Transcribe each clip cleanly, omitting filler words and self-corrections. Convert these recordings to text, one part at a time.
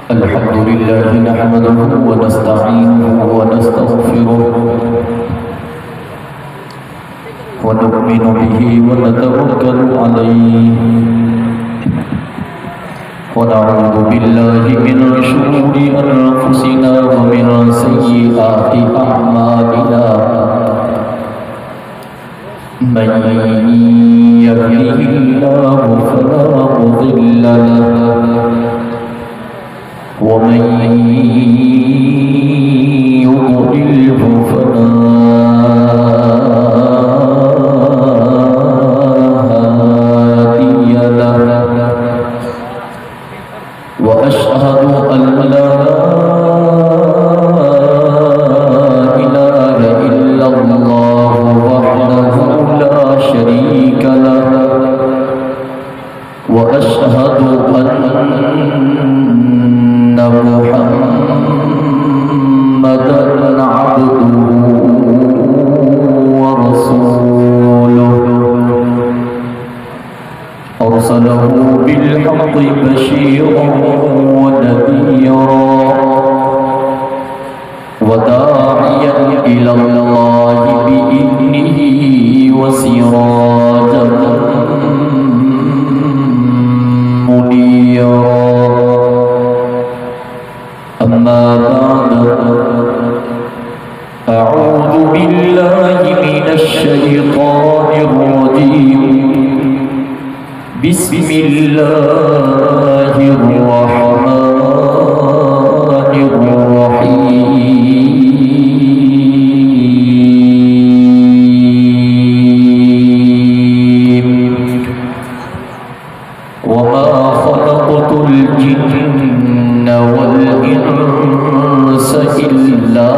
الحمد لله نحمده ونستعينه ونستغفره ونؤمن به ونتوكل عليه ونعوذ بالله من شرور أنفسنا ومن سيئات أعمالنا من يهده الله فلا مضل له ومن يضلله فلا هادي له وأشهد أن لا إله إلا الله وحده لا شريك له وأشهد أن محمدًا عبده ورسوله أرسله بالحق بشيرا ونذيرا وداعيا إلى الله بإذنه وسراجا منيرا أما بعد أعوذ بالله من الشيطان الرجيم بسم الله الرحمن الرحيم وما خلقت الجن والإنس إلا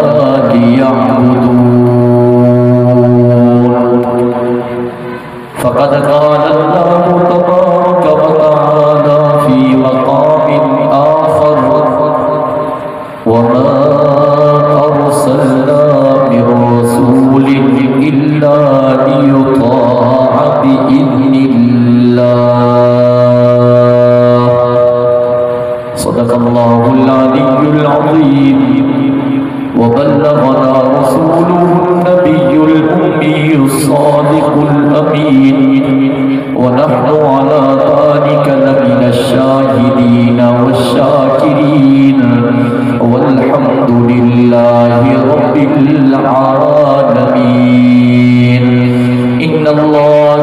ليعبدون فقد قال الله تبارك وتعالى في مقام آخر وما أرسلنا من رسول إلا ليطاع بإذن الله صدق الله العلي العظيم وبلغنا رسوله النبي الأمي الصادق الأمين ونحن على ذلك لمن الشاهدين والشاكرين والحمد لله رب العالمين إن الله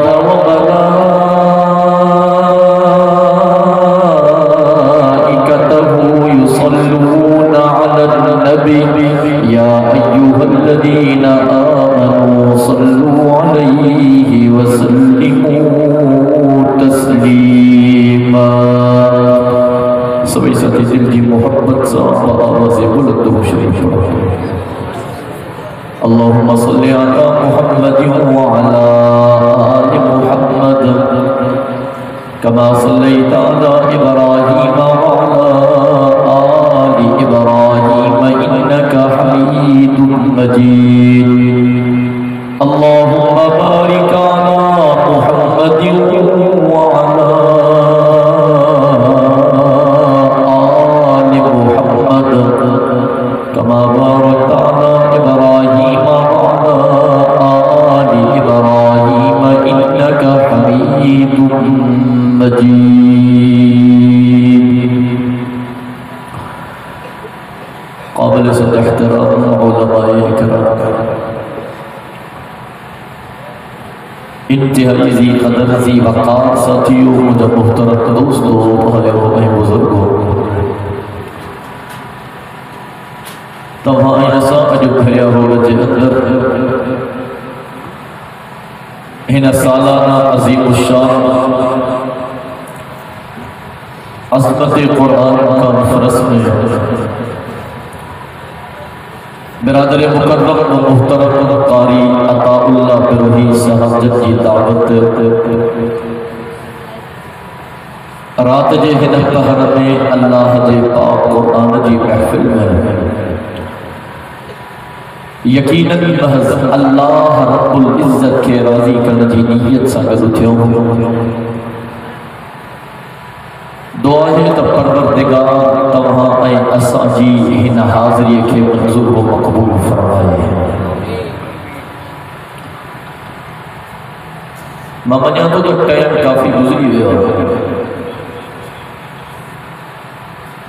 وملائكته يصلون على النبي يا أيها الذين آمنوا صلوا عليه وسلموا تسليما سبھی ساتھی دل کی محبت صاحب آواز بلند و شریف اللهم صل على محمد وعلى آل محمد كما صليت على إبراهيم وعلى آل إبراهيم إنك حميد مجيد اللهم بارك على محمد وعلى آل محمد كما باركت على إبراهيم وعلى آل إبراهيم إنك حميد مجيد قابل صد احترام علماء اکرام انتہائی ذی قدر ذی وقار ساتھیوں مجھے محترم دوستوں بھائیوں بزرگوں تمہاں ایسا جو بھریا ہو رجے اندر ہن سالانہ عظیم الشان عظمت قرآن کانفرنس میں برادر مکرم و محترم قاری عطا اللہ بروحی صاحب جی دعوت رات جے ہن پہر میں اللہ جے پاک قرآن جی محفل میں یقیناً محض اللہ رب العزت کے راضی کرنے جی نیت سانگز اٹھیوں دعا ہے تو پروردگار تمہاں ماما جان تو ٹائم کافی گزری ہوئے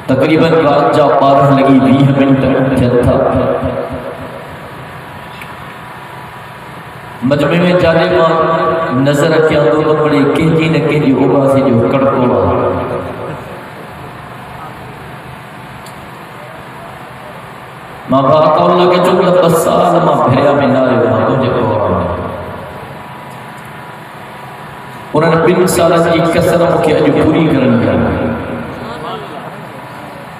تقریباً رات جا 12 لگی 20 منٹ تھیا تھا مجمع میں جانے ماں نظر کیا دو بڑے کہجی نہ کہجی اوبا سے جو کڑکو ماں بات اللہ کے چکل 10 سال ماں بھریا میں نہ رہے ماں تجھے کو انہوں نے 2 سال کی کسرم کی اجو پوری کرنی ہے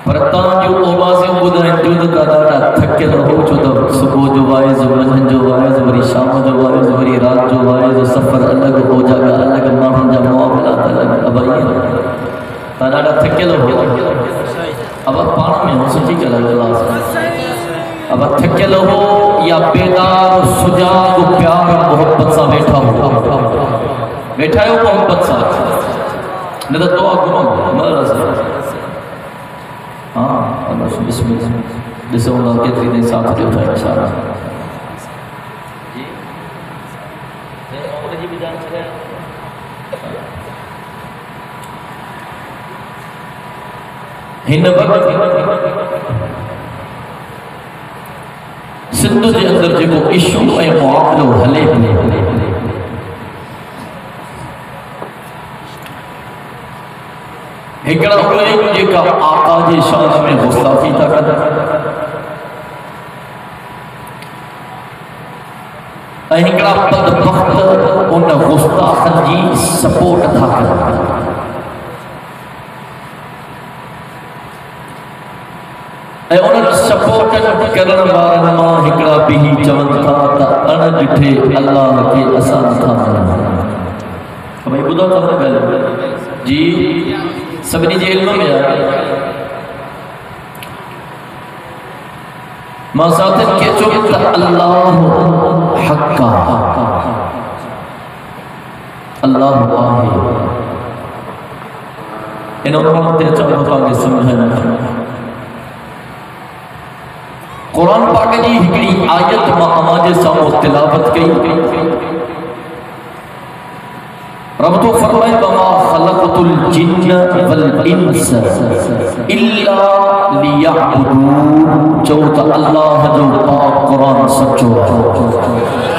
پرتان جو اوبازیں بدھائیں جو دادا تھکے رہو جو دا صبح جو وائز منجن جو وائز وری شام جو وائز وری رات جو وائز سفر الگ ہو جاگا الگ ماہن جا معاملات الگ اب آئیے دادا تھکے رہو اب پانا میں ہو سچی چلا اللہ سے اب تھکے رہو یا بیدار سجاد و پیار محبت سا بیٹھا ہو محبت سا نہ تو دعا گمہ مرہ سے اللہ بسم اللہ جسے اللہ کے ترین ساتھ دے اٹھائے اشارہ ہن وقت سندھ کے اندر جو عشق اے معاملو ہلے ہکڑا ہوئے مجھے کا آقا جی شان میں غصافی تھا کرتا ہکڑا بدبخت ان غصافن جی سپورٹ تھا کرتا اے انہوں سپورٹ کرن بارن ماں ہکڑا بھی چون تھا تا ان جٹھے اللہ کے اسان تھا بھائی بدا تھا گل جی سبنی جی علم میں آئے ماں ساتھن کے چکتا اللہ حقا اللہ آہی انہوں نے تے چاہتا تھا کہ سمجھنا قرآن پاک جی ہکڑی آیت ماں آماج سامو تلاوت کی رب تو فرمائے وَمَا خَلَقْتُ الْجِنَّ وَالْإِنسَ إِلَّا لِيَعْبُدُونَ چوتا اللہ جو پاک قرآن سچو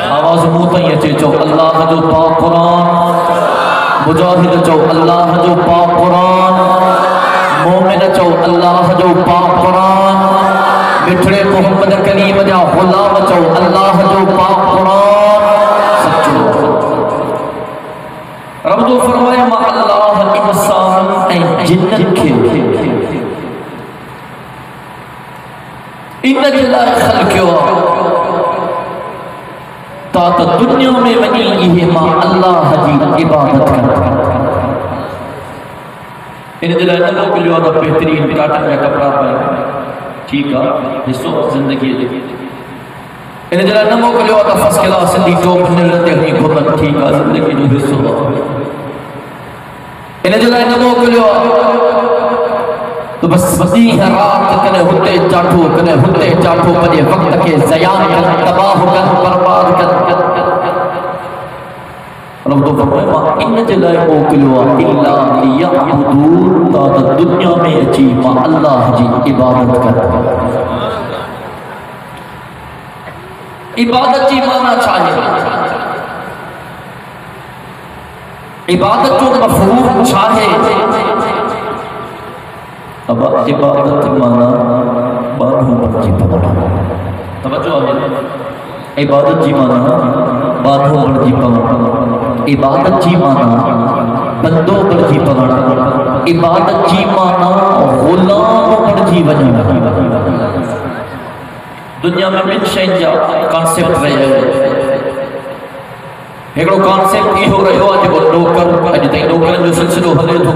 آواز موتا یہ چو اللہ جو پاک قرآن مجاہد چو اللہ جو پاک قرآن مومن چو اللہ جو پاک قرآن بٹھڑے محمد کریم جا غلام چو اللہ جو پاک قرآن سچو رب تو فرمائے ما اللہ انسان اے جنت کے ان جلائے خلقیو تا دنیا میں ونی یہ ما اللہ جی عبادت کرتا ان جلائے نمو کے لیے آدھا بہترین کاٹن میں کپڑا پائے ٹھیک ہے حصوں زندگی ہے ان جلائے نمو کے لیے آدھا فس کلا سندی ٹوپ نلن دیکھنی گھومت ٹھیک ہے زندگی جو حصوں ان جلائے نمو کے لیے تو بس وزی ہے رات کنے ہوتے چاٹھو پجے وقت کے زیان کن تباہ کن برباد کن رب تو فرمائے ما ان جلائے موکلوا الا لیعبدون تا دنیا میں اچھی ما اللہ جی عبادت کر عبادت جی مانا چاہے عبادت جو مفہوم چاہے اب عبادت مانا بانہوں پر جی پکڑا توجہ آگے عبادت جی مانا بانہوں پر جی پکڑا عبادت جی مانا بندوں پر جی پکڑا عبادت جی مانا غلاموں پر جی وجہ دنیا میں من شہن جا کانسیپٹ رہے ہیں ایکڑو کانسیپٹ ہی ہو رہے ہو آج وہ نوکر آج تین نوکرن جو سلسلو حلے تو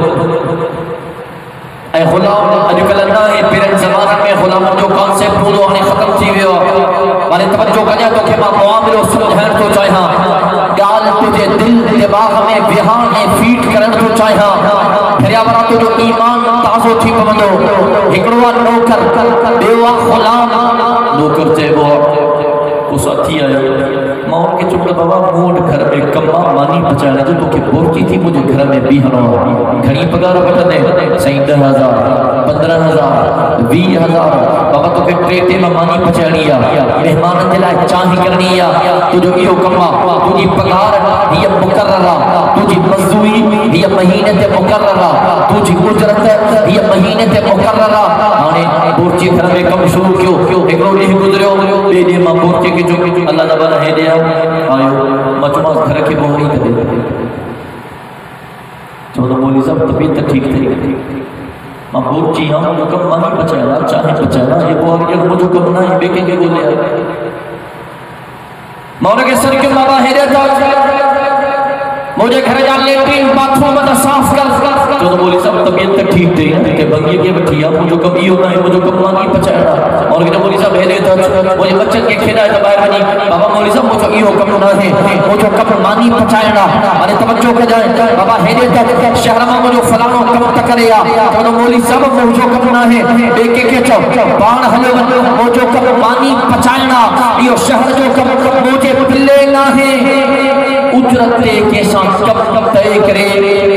اے غلام آج کل اللہ ہے پیرن زمانہ میں غلامن جو کانسیپٹ ہو دو آنے ختم تھی ہوئے ہو والے توجہ کنیا تو کہ ماں معاملوں سمجھائن تو چاہے ہاں گال تجھے دل دماغ میں بیہان ہے فیٹ کرن تو چاہے ہاں پھر یا برا تو جو ایمان تازو تھی پمندو ہکڑوا نوکر بیوا غلام نوکر چاہے وہ اس اتھی آئے ماں ان کے چکل بابا موڈ گھر میں کمہ مانی بچانا جو تو کہ بورکی تھی مجھے گھر میں بھی ہنو گھڑی پگارا بٹھا دے سائیں 10,000 15,000 20,000 بابا تو کہ ٹریٹے میں مانی بچانی مہمان دلائے چاہی کرنی تو جو یہ کمہ تجھی پگار یہ مقررہ تجھی مزدوری یہ مہینے تے مقررہ تجھی اجرت یہ مہینے تے مقررہ آنے بورچی گھر میں کم شروع کیوں ایک روڈ نہیں گزرے بے دے ماں بورچی کے جو اللہ نبالا ہے دیا آئیو مچماز گھر کے بہنی کدے چودہ مولی صاحب طبیعت ٹھیک تھی ماں بورچی ہاں جو کم مانی بچائنا چاہے بچائنا یہ بہت کہ مجھو کم نہ ہی بیکیں گے گولے آئے مولا کے سر کے ماں ہے دیا مجھے گھر جا لیٹرین باتھ روم میں صاف کر جو تو بولی صاحب طبیعت تک ٹھیک تھی کہ بنگی کے بٹھیا مجھے کم یہ ہوتا ہے مجھے کم مانی پچھائڑا اور کہ بولی صاحب ہے دیتا مجھے بچن کے کھینا ہے باہر بنی بابا مولی صاحب مجھے یہ کم نہ ہے مجھے کم مانی پچھائڑا مانے توجہ کر جائیں بابا ہے دیتا شہر میں مجھے فلانوں کم تکریا جو مولی صاحب مجھے کم نہ ہے بیکے کے چو بان حلو مجھے کم مانی پچھائڑا یہ شہر جو کم مجھے پلے نہ ہے اجرت کے ساتھ کم تے کرے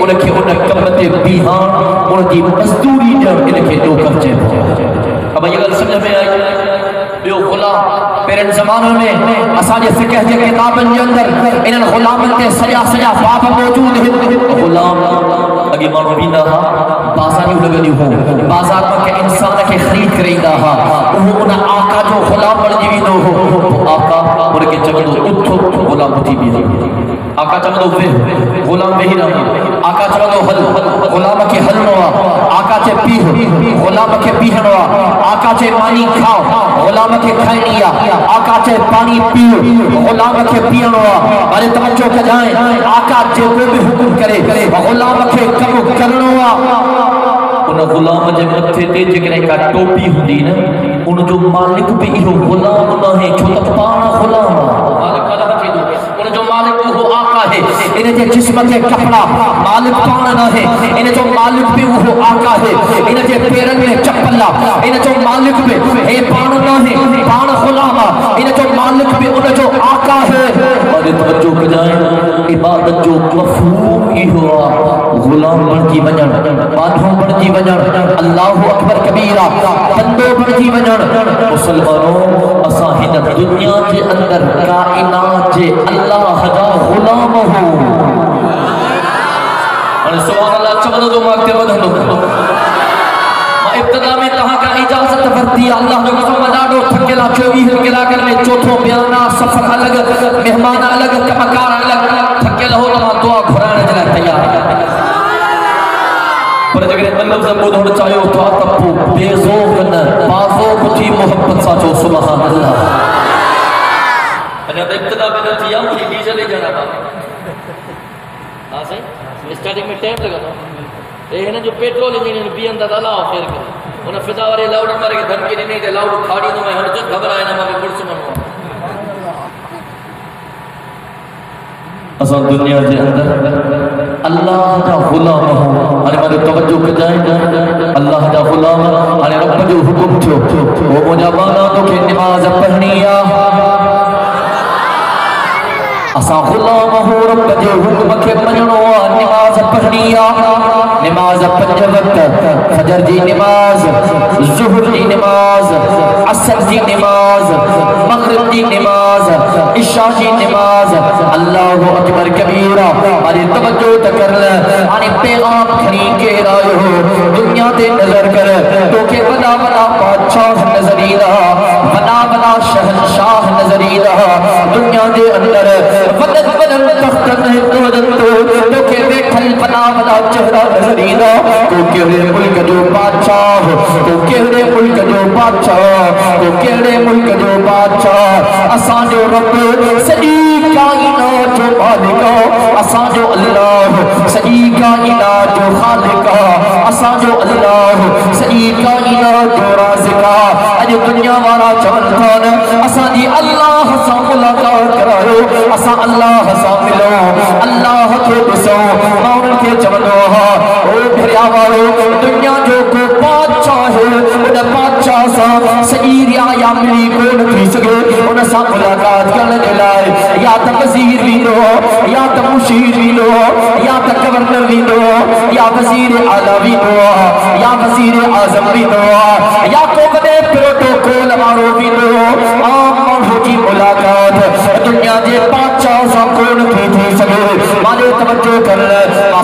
انکھے ان کم تے بیہان ان کی مزدوری جب انکھے دو کرچے اب یہ گل سمجھ میں آئی بیو غلام پیرن زمانوں میں اساجے فقہ کے کتابن کے اندر انہاں غلامن کے سجا باب موجود ہیں غلام اگے مانو بیندا ہا بازار لگنی ہو بازار میں کہ انسان کے خرید کریندا ہا وہ ان آقا جو غلام بن جی نو ہو آقا ان کے چمدو اٹھو غلام تھی بھی آقا چمدو وے غلام وہی نہ آقا چمدو حل غلام کے حل نوا آقا چے پیہ غلام کے پیہ نوا آقا چے پانی کھاؤ غلام کے کھائنیا آقا چے پانی پیو غلام کے پیانوا بارے توجہ کر جائیں آقا چے کوئی بھی حکم کرے غلام کے کم کرنوا ان غلام جے متھے تے جکرے کا ٹوپی ہوندی نا ان جو مالک بھی ایہو غلام نہ ہے چھو تک پانا غلام مالک والا بچے دو ان جو مالک وہ آقا ہے انہیں جے جسم کے کپڑا مالک پانا نہ ہے انہیں جو مالک بھی وہ آقا ہے انہیں جے پیرن میں چپلا انہیں جو مالک بھی ہے پانا نہ ہے پانا غلام انہیں جو مالک بھی انہیں جو آقا ہے اور توجہ کر جائیں عبادت جو مفہوم ہی ہوا غلام بن کی بنن بادھوں بن کی بنن اللہ اکبر کبیرہ بندوں بن کی بنن مسلمانوں اساں ہن دنیا کے اندر کائنات کے اللہ دا غلام ہو اور سبحان اللہ چمنو جو مانگتے ودھنو ابتدا میں تہاں کا اجازت ورتی اللہ جو قسم ڈاڈو تھکلا 24 کلا کرنے چوتھوں بیانا سفر الگ مہمان الگ کمکار الگ تھکلا ہو تمہاں دعا گھرانے جلائے تیار پر جگرے ملب سے بود ہونا چاہیے تو آتپو بے ذوق نہ بازوق تھی محبت ساچو سبحان اللہ انہیں ابتدا میں نتیا مجھے ڈیجا لے جانا تھا ہاں سے اسٹارٹنگ میں ٹائم لگا تھا انہیں جو پیٹرول انجین بھی اندر اللہ آخر کرے انہیں فضا والے لاؤڈ مارے کے دھمکی نہیں دے لاؤڈ کھاڑی دوں میں ہر جد گھبر آئے نہ مارے برس منوا اصل دنیا کے اندر اللہ کا غلام ہو ہمیں مارے توجہ کر جائیں اللہ کا غلام ہمیں رب جو حکم تھو وہ مجھا بانا تو کہ نماز پڑھنیا اسا غلام ہو رب جو حکم کے مننو نماز پڑھنیا نماز 5 وقت فجر دی نماز ظہر دی نماز عصر دی نماز مغرب دی نماز عشاء دی نماز اللہ اکبر کبیرہ ہماری توجہ تکر لے ہماری پیغام کھری کے رائے ہو دنیا تے نظر کر تو کہ بنا بنا بادشاہ نظری رہا بنا بنا شہنشاہ نظری رہا دنیا دے اندر ودد ودن تخت نہیں تو کہ بیٹھل بنا بنا چہرہ نظری رہا تو کہڑے ملک جو بادشاہ تو کہڑے ملک جو بادشاہ تو کہڑے ملک جو بادشاہ اسان جو رب سجی کائنات جو مالکا اسان جو اللہ سجی کائنات جو خالقا اسان جو اللہ سجی کائنات جو رازقا اج دنیا والا چونتان اسان جی اللہ سا ملاقات کرایو اسان اللہ سا ملو اللہ کے دسو ماؤن کے چمنو ہا او بھریا والو دنیا جو کو بادشاہ ہے بادشاہ سا سعید یا ملی کون تھی سکے انہ سا ملاقات کرنے لائے یا تا وزیر بھی دو یا تا مشیر بھی دو یا تا گورنر بھی دو یا وزیر اعلیٰ بھی دو یا وزیر اعظم بھی دو یا کو کدے پروٹوکول مارو بھی دو عام مرحو کی ملاقات دنیا دے بادشاہ سا کون تھی سکے مالے توجہ کر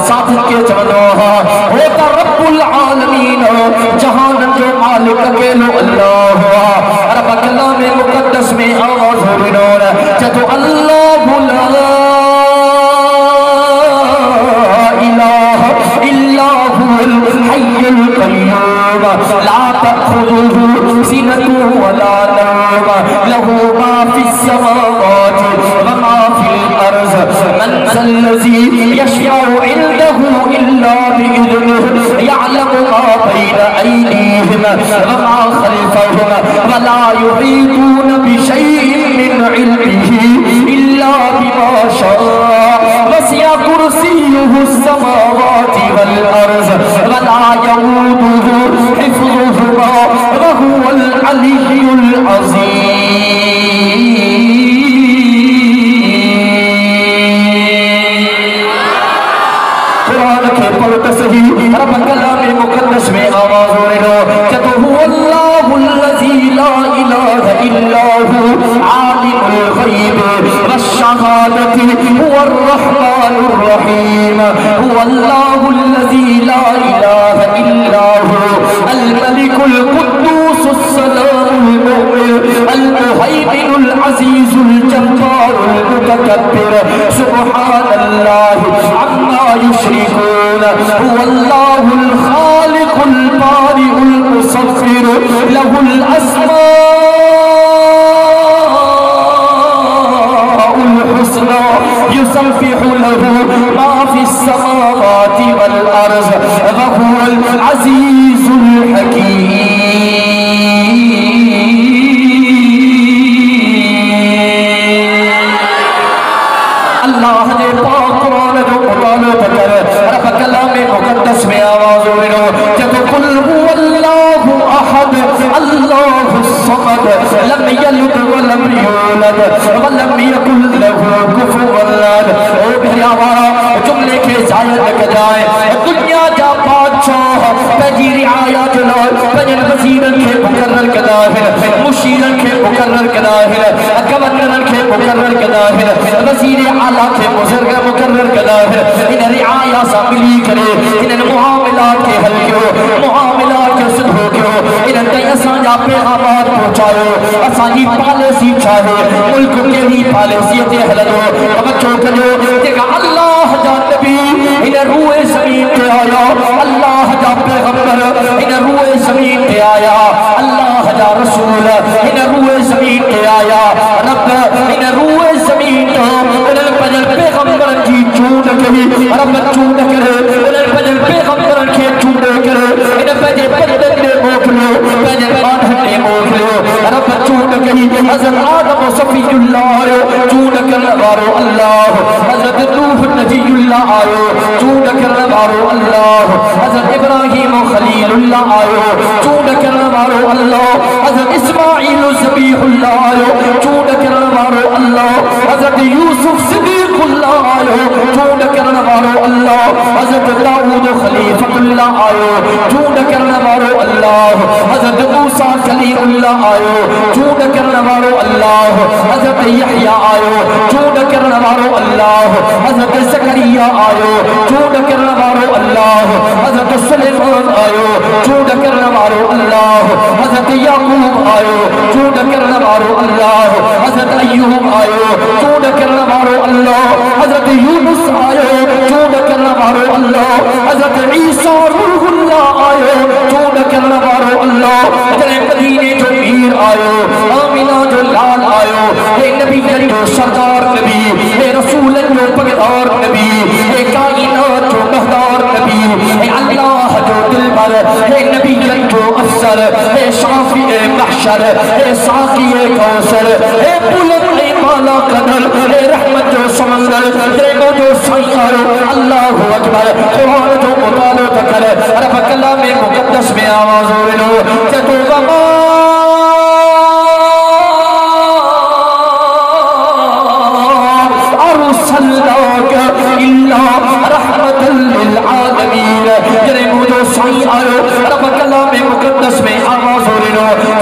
ساتھ کے چمنو ہوتا رب العالمین جہان جو مالک اکیلو اللہ رب کلام مقدس میں آواز ہو بنور جدو اللہ لا الہ الا هو الحی القیوم لا تأخذه سنة ولا نوم له ما في السماوات وما في الأرض من ذا الذي يشفع عنده إلا بإذنه يعلم ما بين أيديهم وما خلفهم ولا يحيطون بشيء من علمه إلا بما شاء وسع كرسيه السماوات والأرض ولا يؤوده حفظهما وهو العلي العظيم قرآن کے پڑھتا صحیح رب کلام مقدس میں آواز ہونے لو کہ هو اللہ الذی لا الہ الا هو عالم الغیب والشہادت هو الرحمن الرحیم هو اللہ الذی لا الہ الا هو الملک القدوس السلام المؤمن المهيمن العزيز الجبار المتكبر سبحان الله عما يشركون هو الله الخالق البارئ المصور له الأسماء الحسنى يسبح له ما في السماوات والأرض وهو العزيز الحكيم اللہ نے پاک قرآن جو مطالعہ کر رب کلام مقدس میں آواز ہوئے جب قل هو اللہ احد اللہ الصمد لم یلد ولم یولد ولم یکن له کفوا احد او بھیاوارا جملے کے ظاہر لگ جائے دنیا جا بادشاہ پہلی رعایا جلال پہلی وزیرن کے مقرر کداہر مشیرن کے مقرر کداہر گورنرن کے مقرر کداہر وزیر اعلیٰ کے مقرر کداہر انہیں رعایا سا ملی کرے انہیں معاملات کے حل کیوں معاملات کے صدح کیوں انہیں کئی اساں جا پیغامات پہنچائے اساں ہی پالیسی چاہے ملک کے ہی پالیسیت حل دو بچوں کرو دیکھا اللہ جا نبی انہیں روح زمین پہ آیا اللہ جا پیغمبر انہیں روح زمین پہ آیا اللہ جا رسول انہیں روح زمین پہ آیا رب انہیں روح زمین پہ انہیں پجل پیغمبر کی چون کری رب چون کرے انہیں پجل پیغمبر کی چون کرے انہیں پجل پجل نے موکلو پجل آدھر نے موکلو رب چون کری حضرت آدم و صفی اللہ آئے چون کرنے بارو اللہ حضرت نوح نجی اللہ آئے چون کرنے بارو اللہ حضرت ابراہیم و خلیل اللہ آئے چون کرنے بارو اللہ حضرت اسماعیل و زبیح اللہ آئے چون کرنے بارو اللہ حضرت یوسف صدیق اللہ آئے چون کرنے بارو اللہ حضرت داؤد خلیفۃ اللہ آئے چون کرنے بارو اللہ حضرت موسیٰ کلیم اللہ آئے چون کرنے بارو اللہ حضرت یحییٰ آئے چون کرنے بارو اللہ حضرت زکریا آئے چون کرنے بارو اللہ حضرت سلیمان آئے چون کرنے بارو اللہ حضرت یعقوب آئے چون کرنے بارو اللہ حضرت ایوب آئے چون کرنے بارو اللہ حضرت یونس آئے چون کرنے بارو اللہ حضرت عیسیٰ روح اللہ آئے چون کرنے بارو اللہ حضرت مدینے جو پیر آئے آمینہ جو لال آئے اے نبی جو سردار نبی اے رسول جو پگدار نبی اے کائنات جو مہدار نبی اے اللہ جو دل بر اے نبی جو افسر اے شافی محشر اے ساقی کوثر اے بلند اے مالا قدر اے رحمت جو سمندر دیکھو جو سیار اللہ اکبر قرآن جو مطالعہ کر رب کلام مقدس میں آواز ہو لو کہ تو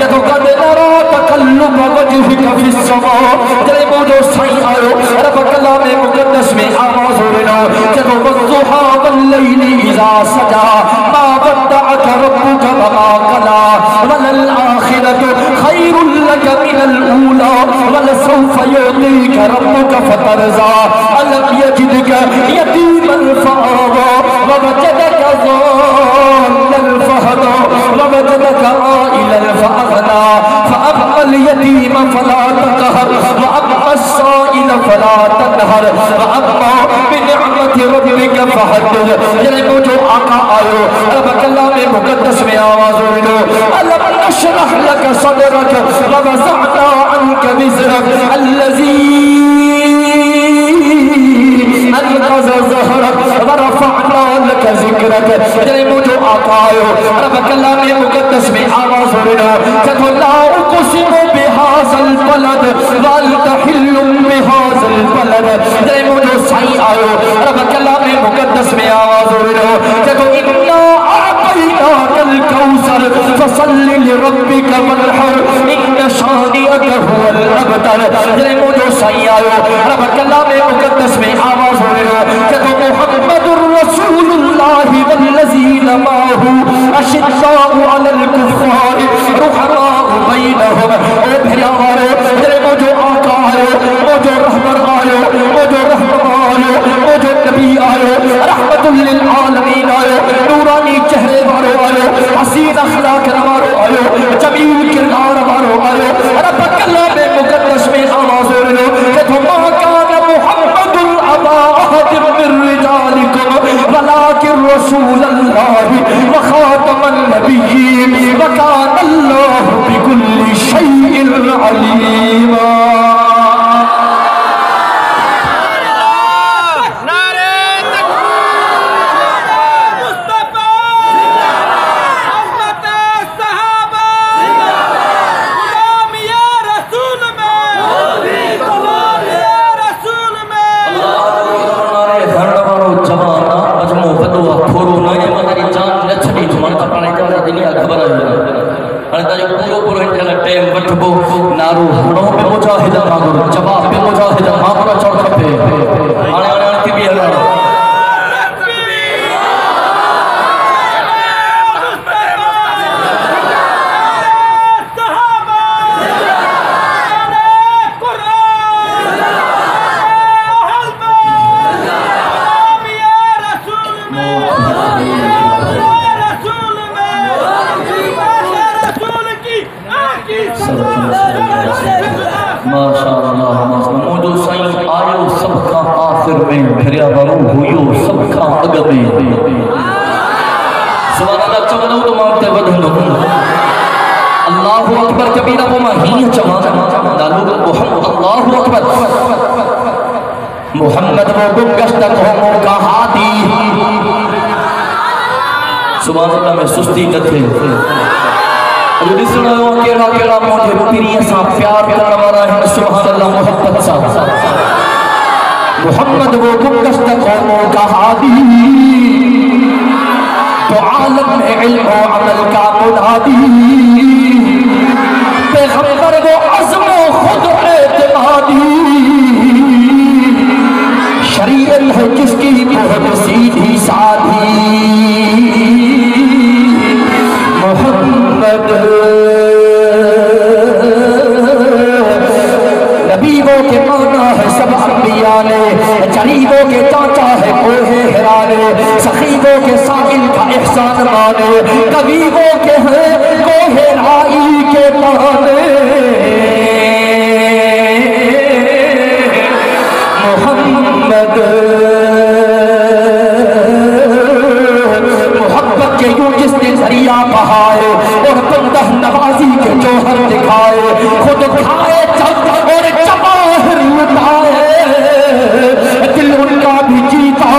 جدو قد نرا تقلب وجهك في السماء جلے موجو سائیں آئے رب کلام مقدس میں آواز ہونا جدو والضحى والليل اذا سجى ما ودعك ربك وما قلى وللآخرة خير لك من الأولى ولسوف يعطيك ربك فترضى ألم يجدك يتيما فآوى ووجدك ضالا فهدى ووجدك عائلا فأغنى فأما اليتيم فلا تقهر وأما السائل فلا تنهر وأما بنعمة ربك فحدث یعنی جو آقا آئے رب کلام مقدس میں آواز ہوئے ألم نشرح لك صدرك ووضعنا عنك وزرك الذي انقذ ظهرك ورفعنا لك ذكرك یعنی جو آقا آئے رب کلام مقدس میں آواز ہوئے جدو لا اقسم بهذا البلد وانت حل بهذا البلد یعنی جو سائیں آئے رب کلام مقدس میں آواز ہوئے جدو انا اعطيناك الكوثر فصل لربك وانحر ان شانئك هو الابتر یعنی جو سائیں آئے رب کلام مقدس میں آواز ہوئے جدو محمد رسول اللہ والذین معه اشداء على الكفار رحماء بینہم اے بھیارے جنہیں جو آقا آئے جو رحمر آئے جو رحمر آئے جو نبی آئے رحمت للعالمین آئے نورانی چہرے بارو آئے حسین اخلاق نوارو آئے جمیل کردار بارو آئے رب کلام مقدس میں آواز ہوئے کہ ما کان محمد ابا احد من رجالکم ولكن رسول الله وخاتم النبيين وكان الله بكل شيء عليما نارو ہنو پہ مجاہدہ مانگو جواب پہ مجاہدہ مانگو چڑھ کھپے آنے آنے آنے تیبی اللہ بھریا بارو ہوئیو سب کا اگمیں سبحان اللہ چمنو تو مانگتے بدھنو اللہ اکبر کبیرہ وہ مہین چمانا دالو محمد اللہ اکبر محمد وہ گمگشت قوموں کا ہادی سبحان اللہ میں سستی نتھے جو دسنا ہوں کیڑا کیڑا مجھے پیری ایسا پیار کرنا وارا ہے سبحان اللہ محبت سا محمد وہ گمگشت قوموں کا ہادی تو عالم میں علم و عمل کا منادی پیغمبر وہ عزم و خود اعتمادی شریعت ہے جس کی بہت سیدھی سادھی محمد نبیوں کے مانا ہے سب انبیاء نے جریبوں کے چاچا ہے کوہ ہرا نے سخیبوں کے ساحل کا احسان مانے کبیبوں کے ہیں کوہ رائی کے مانے محمد محبت کے یوں جس نے ذریعہ بہائے اور بندہ نوازی کے جوہر دکھائے خود کھائے جب اور جواہر لٹائے دل ان کا بھی جیتا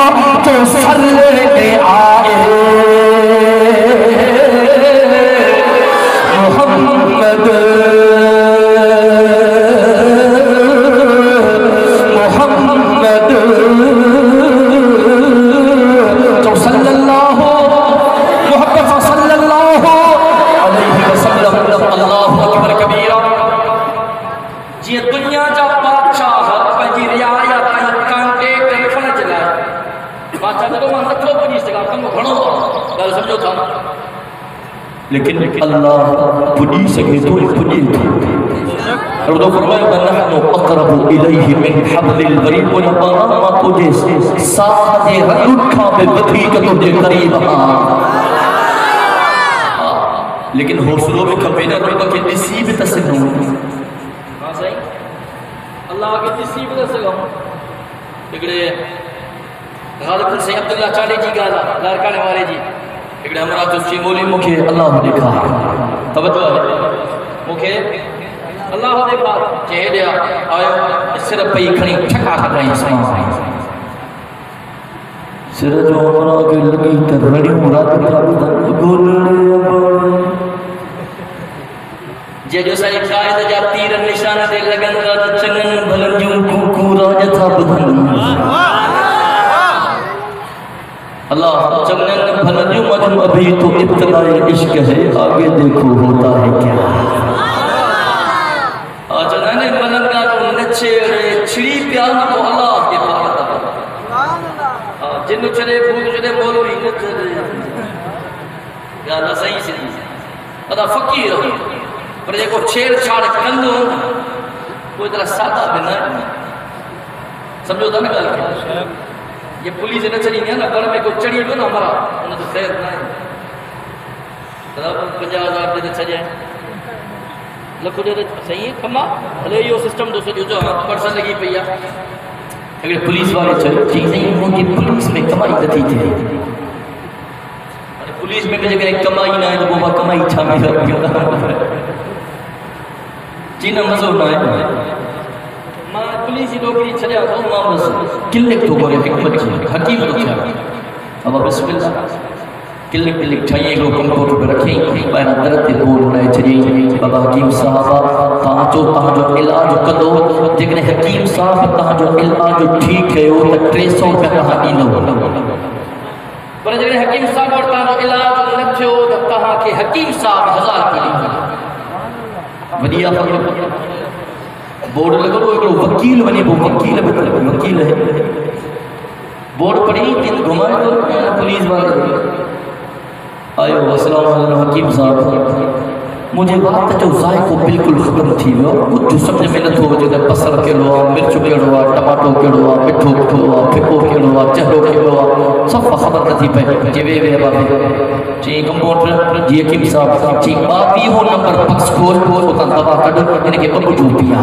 جو سر لینے آئے محمد محمد جو صلی اللہ محمد صلی اللہ علیہ وسلم اللہ لیکن اللہ پڑھی سکے تو پڑھی تھو اور تو فرمایا وَنَحْنُ أَقْرَبُ إِلَيْهِ مِنْ حَبْلِ الْوَرِيدِ وَنَبَارَ مَا تُجھے ساتھ رلٹ کھا پہ بدھی کا تجھے قریب لیکن حوصلوں میں کبھی نہ رہا کہ اسی بھی تصل ہوں اللہ کے اسی بھی تصل ہوں اگڑے غالب سے عبداللہ چاڑے جی گالا لارکانے والے جی اگڑے ہمارا تو چی مولی مکھے اللہ دیکھا توجہ ہے مکھے اللہ دیکھا چہے دیا آیا صرف پہی کھنی ٹھکا کر رہی اسمان صرف جو ہمارا کے لگی تر رڑی مراد جے جو ساری قائد جا تیر نشانہ دے لگن را چنگن بھلن جوں کوکو راج تھا بدھن اللہ چنگن بھلن جوں مجھم ابھی تو ابتدائی عشق ہے آگے دیکھو ہوتا ہے کیا آجنانے بھلن کا تو نچے چھڑی پیانا کو اللہ کے پاکتا جنو چلے بھوک چلے بولو ہی نچے یا اللہ صحیح سے ادا فقیر ہوئی پر یہ کو چھیڑ چھاڑ کندو کوئی طرح سادہ بھی نہ سمجھو تھا نا گل یہ پولیس نہ چلی نہیں نا گھر میں کوئی چڑھی تو نہ ہمارا انہیں تو خیر نہ ہے طرح 50,000 دے چھجے لکھو دے صحیح ہے کما ہلے یہ سسٹم دو سو جو پرسن لگی پئی ہے اگر پولیس والے چلو چیزیں ہوں کہ پولیس میں کمائی نتھی تھے پولیس میں کہے کہ کمائی نہ ہے تو وہ کمائی چھا میں رکھ چینا مزو نہ ہے ماں پولیسی نوکری چھڑیا تو ماں بس کلک تو گورے حکمت جی حکیم تو کیا اب بسم اللہ کلک کلک چھائیے گو کمپیوٹر پہ رکھیں بائنا درد تے بول رہے چھڑی بابا حکیم صاحبہ تاں جو علاج کدو جگنے حکیم صاحب تاں جو علاج ٹھیک ہے وہ تک 300 روپے کہاں اینو پر جگنے حکیم صاحب اور تاں جو علاج نہ تھیو تاں کہ حکیم صاحب 1000 کلی ودیا بورڈ لگو ایک وکیل بنی وہ وکیل ہے بورڈ پڑھی تین گھمائے تو پولیس والے آئیو السلام علیکم حکیم صاحب مجھے بات جو ذائقہ بالکل ختم تھی کچھ جو سمجھ میں نہ تھو جیسے بصر کیڑو مرچ کیڑو ٹماٹو کیڑو مٹھو کیڑو پھکو کیڑو چہرو کیڑو سب خبر نہ تھی پئی جی وے بابے جی کمپیوٹر جی حکیم صاحب جی باقی ہو نمبر پکس کھول تو دوا کڈ ان کے بابو جو پیا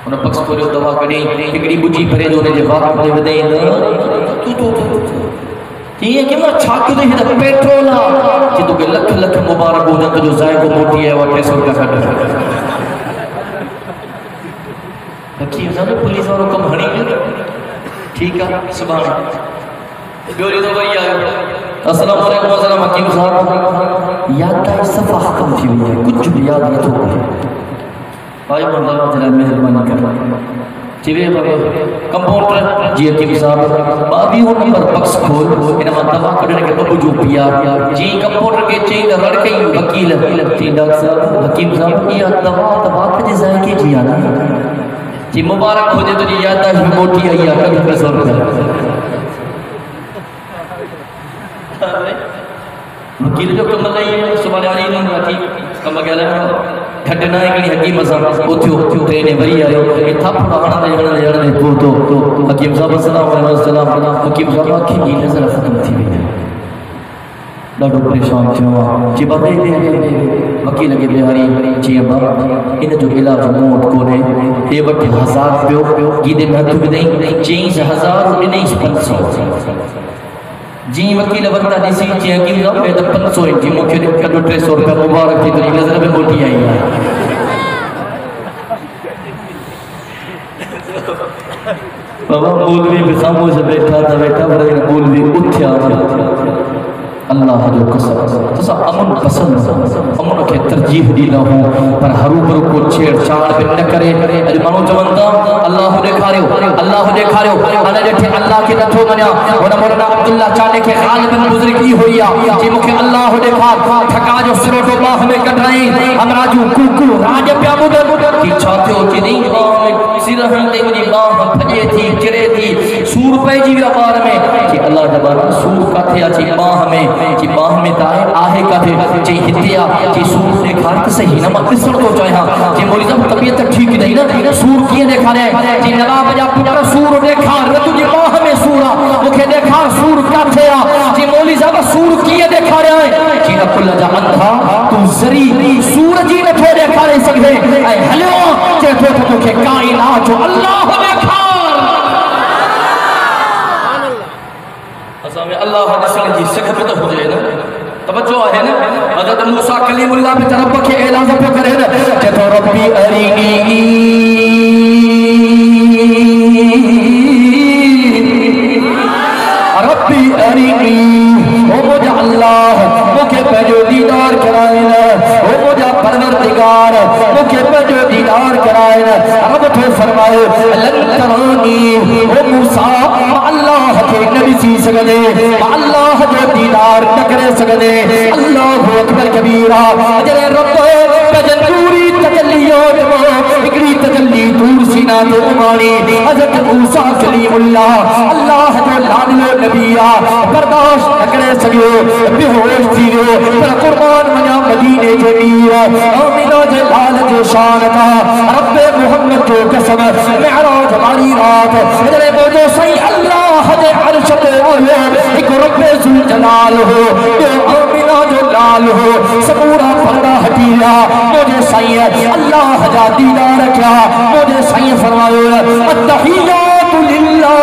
ان پکس کھول دوا کڈی ہکڑی بجی بھرے جو نے واقع میں ودے تو یہ کہ میں چھاکو دے ہی پیٹرول کہ تو کہ لکھ لکھ مبارک ہو جاتا جو ذائقہ موٹی ہے وہ 300 روپیہ کھڑا حکیم صاحب پولیس والوں کم ہڑی گئے ٹھیک ہے سبحان بیوری تو بھائی آئے السلام علیکم السلام حکیم صاحب یاد کا صفحہ ختم تھی ہوئی ہے کچھ بھی یاد نہیں تو آئی اللہ جناب مہربانی کر جیوے بابے کمپیوٹر جی حکیم صاحب بابی ہو نمبر پکس کھول انہاں دوا کڈنے کے بابو جو پیا جی کمپیوٹر کے چین رڑ کے وکیل جی ڈاکٹر صاحب حکیم صاحب یہ دوا کے ذائقے جی آنا جی مبارک ہو جائے تو جی یاد ہے موٹی آئی ہے کبھی سو وکیل جو کم لئی سبحان علی نے رکھی کم گیا گھٹنا ہے کہ حکیم صاحب اوتھیو ٹرین بری آئے یہ تھا پڑھانا جڑنے تو حکیم صاحب السلام علیکم السلام حکیم صاحب کی نظر ختم تھی وئی ڈاڈو پریشان تھیو جی بابے وکیل کے بہاری جی ابا ان جو علاج موٹ کو نے یہ وٹھ 1000 پیو گیدے میں تو نہیں 4000 نہیں 500 جی وکیل ورتا دیسی جی حکیم صاحب میں تو 500 جی مکھے کڈو 300 روپے مبارک تھی تو نظر میں موٹی آئی ہے بابا مولوی بھی خاموش بیٹھا تھا پر مولوی اٹھیا اللہ جو قسم تسا امن پسند امن کے ترجیح ڈینا ہوں پر ہرو برو کو چھیڑ چھاڑ پہ نہ کرے اج مانو چونتا اللہ ڈیکھاریو انا جٹھے اللہ کے نتھو منیا ہونا مولانا عبداللہ چانے کے غالباً بزرگی ہوئی جی مکھے اللہ ڈیکھار تھکا جو سروٹو باہ میں کٹرائیں ہمرا جو کوکو راج پیا بدر کی چھاتے ہو کہ نہیں سرہن دے منی باہ پھجے تھی چرے تھی سور پہ جی ویپار میں کہ اللہ جبارا سور کا تھیا جی باہ میں تائے آہے کا تھے جی ہتیا جی سور دیکھار تو صحیح نہ مقصد تو چاہے ہاں جی مولی صاحب طبیعت ٹھیک نہیں نا سور کیے دیکھا رہے جی نواب جا پتر سور دیکھار رتو جی باہ میں سورا مکھے دیکھار سور کا تھیا جی مولی صاحب سور کیے دیکھا رہے جی نکل جا اندھا تو زری سور جی نتھو دیکھا رہے سکھے اے حلیو چہتو تھو کہ کائنات جو اللہ دیکھار اسامے اللہ نسل جی سکھ پہ تو ہو جائے نا توجہ ہے نا حضرت موسیٰ کلیم اللہ پہ طرف کے اعلان پہ کرے نا چہتو ربی ارینی ربی ارینی او مجھا اللہ مکھے پہ جو دیدار کرائینا او مجھا پروردگار مکھے پہ جو دیدار کرائینا رب تو فرمائے لن ترانی او موسیٰ اللہ کے نبی سی سکدے اللہ جو دیدار نکرے سکدے اللہ اکبر کبیرہ جلے رب پجنوری تجلیات اکڑی تجلی دور سینہ تو امانی حضرت موسیٰ کلیم اللہ اللہ جو لانلو نبیہ برداشت نکرے سکیو بیہوش تھیو پر قربان منیا مدینے جمیر آمینہ جلال جو شانتا رب محمد جو قسم معراج ہماری رات جلے بوجو صحیح اللہ دے عرش پہ آئے ایک رب ذو جلال ہو جو آمینہ جو لال ہو سبورا پردہ ہٹیلا مجھے صحیح اللہ جا دیدار کیا مجھے صحیح فرمائے التحیات للہ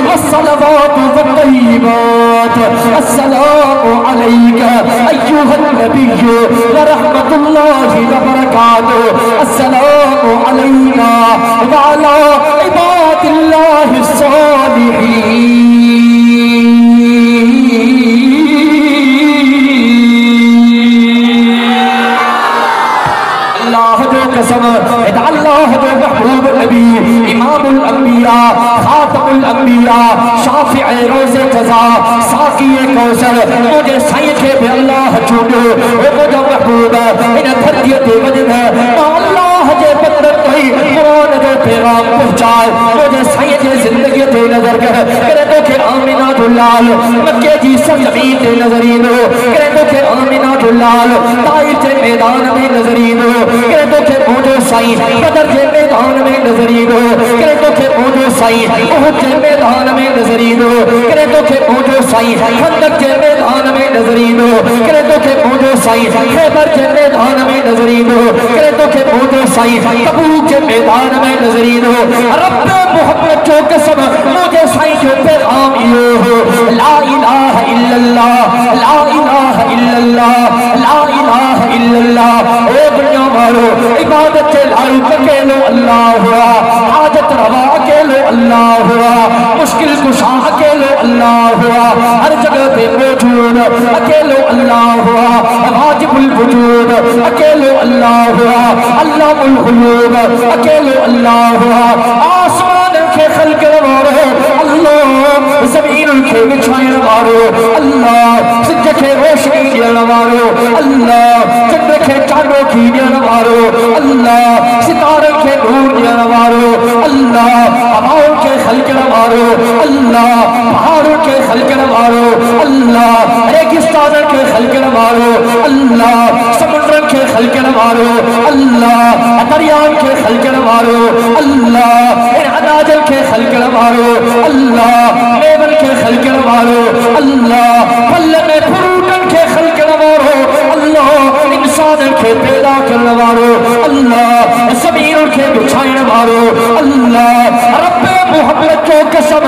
والصلوات والطیبات السلام علیکہ ایوہ النبی ورحمت اللہ وبرکاتہ السلام علیکہ وعلا عباد اللہ الصالحین قسم اللہ جو محبوب نبی امام الانبیاء خاتم الانبیاء شافع روز قضا ساقی کوثر مجھے سائیں کے بھی اللہ چھوڑو وہ مجھے محبوب انہیں دھرتیت وجد اللہ جے بندر کوئی قرآن جو پیغام پہنچائے مجھے سائیں کے زندگی تے نظر کرے تو کہ آمینہ جلال مکہ جی سرزمین تے نظرین ہو کرے تو کہ آمینہ جلال طائف تے میدان میں نظرین ہو کرے تو کہ موجو سائیں بدر کے میدان میں نظرین ہو کرے تو کہ موجو سائیں احد کے میدان میں نظرین ہو کرے تو کہ موجو سائیں خندق کے میدان میں نظرین ہو کرے تو کہ موجو سائیں خیبر کے میدان میں نظرین ہو کرے تو کہ موجو سائیں تبوک کے میدان میں نظرین ہو رب محمد جو قسم مجھے سائیں جو پیغام یہ ہو لا الہ الا اللہ لا الہ الا اللہ لا الہ الا اللہ اے دنیا مارو عبادت کے لائے اکیلو اللہ ہوا حاجت روا اکیلو اللہ ہوا مشکل کشا اکیلو اللہ ہوا ہر جگہ پہ موجود اکیلو اللہ ہوا واجب الوجود اکیلو اللہ ہوا علام الغیوب اکیلو اللہ ہوا آسمان کے خلق مارو اللہ زمین کے بچھائیں مارو اللہ سجھ کے روشنی دیا مارو اللہ چند کے چاندوں کی دیا مارو اللہ ستارے کے نور دیا مارو اللہ ہواؤں کے خلق مارو اللہ پہاڑوں کے خلق مارو اللہ ریگستان کے خلق مارو اللہ سمندر کے خلق مارو اللہ دریان کے خلق مارو اللہ انعداجل کے خلق مارو اللہ میون کے خلق مارو اللہ پلن فروٹن کے خلق مارو اللہ انسان کے پیدا کرنے مارو اللہ زمین کے بچھائیں مارو اللہ رب محمد جو قسم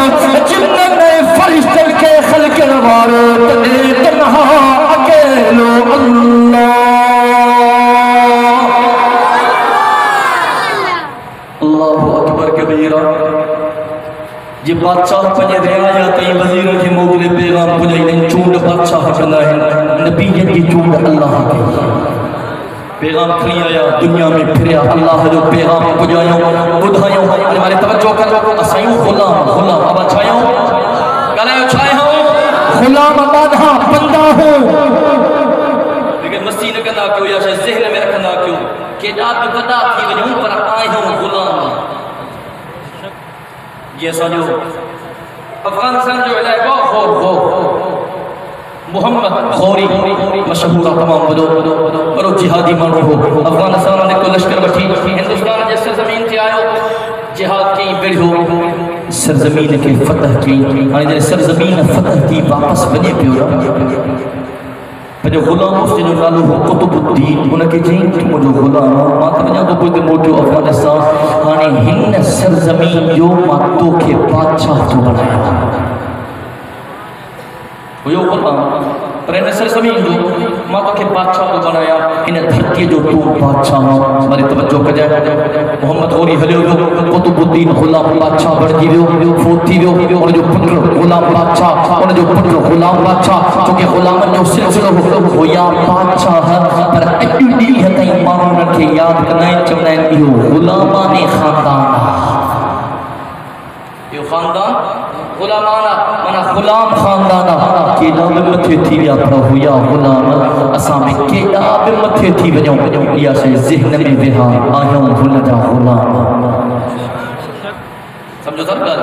جنن فرشتن کے خلق مارو تنہا اکیلو اللہ اللہ اکبر کبیرہ جی بادشاہ پنجے رعایا تئی وزیر کے موگلے پیغام پجائیں چونڈ بادشاہ کرنا ہے نبیت کی چونڈ اللہ کی پیغام کھلی آیا دنیا میں پھریا اللہ جو پیغام پجایوں بدھایوں ہمارے توجہ کر اسائیوں غلام اب اچھایوں گلائیوں چھائے ہوں غلام آبادہ بندہ ہوں لیکن مسیح نے کہنا کیوں یا شاید ذہن میں رکھنا کیوں کہ جات بدا تھی وجہوں پر آئے ہوں غلام یہ ایسا جو افغانستان جو علاقہ خور محمد خوری مشہورہ تمام بڑو جہادی مانو ہو افغانستان نے کو لشکر بٹھی ہندوستان جس سرزمین سے آئے جہاد کی بڑھ ہو سرزمین کے فتح کی جب سرزمین فتح کی واپس بنے پیو پہلے غلام اس جو نالو ہو قطب الدین انہوں کے جائیں تو مجھو غلام ماتم جاں تو کوئی دے موٹو افغانستان ہانے ہن سرزمین جو ماتو کے بادشاہ تو بنایا وہ غلام پر ان سرزمین جو ماتو کے بادشاہ تو بنایا ان دھرتی جو تو بادشاہ ہماری توجہ کر جائے محمد غوری حلیو جو قطب الدین غلام بادشاہ بڑھ جیویو فوت تھیویو ان جو پتر غلام بادشاہ ان جو پتر غلام بادشاہ چونکہ غلامن جو سلسلہ ہو یا بادشاہ پر اڈی ڈی ہے تائیں مانون کے یاد کنائیں چونائیں ایو غلامان خاندان یہ خاندان غلامانا منا غلام خاندانا کہ نام متھے تھی ویا پڑھو یا غلام اسامی کہ نام متھے تھی وجوں یا سے ذہن میں وہا آیوں بھلجا غلام سمجھو سر گا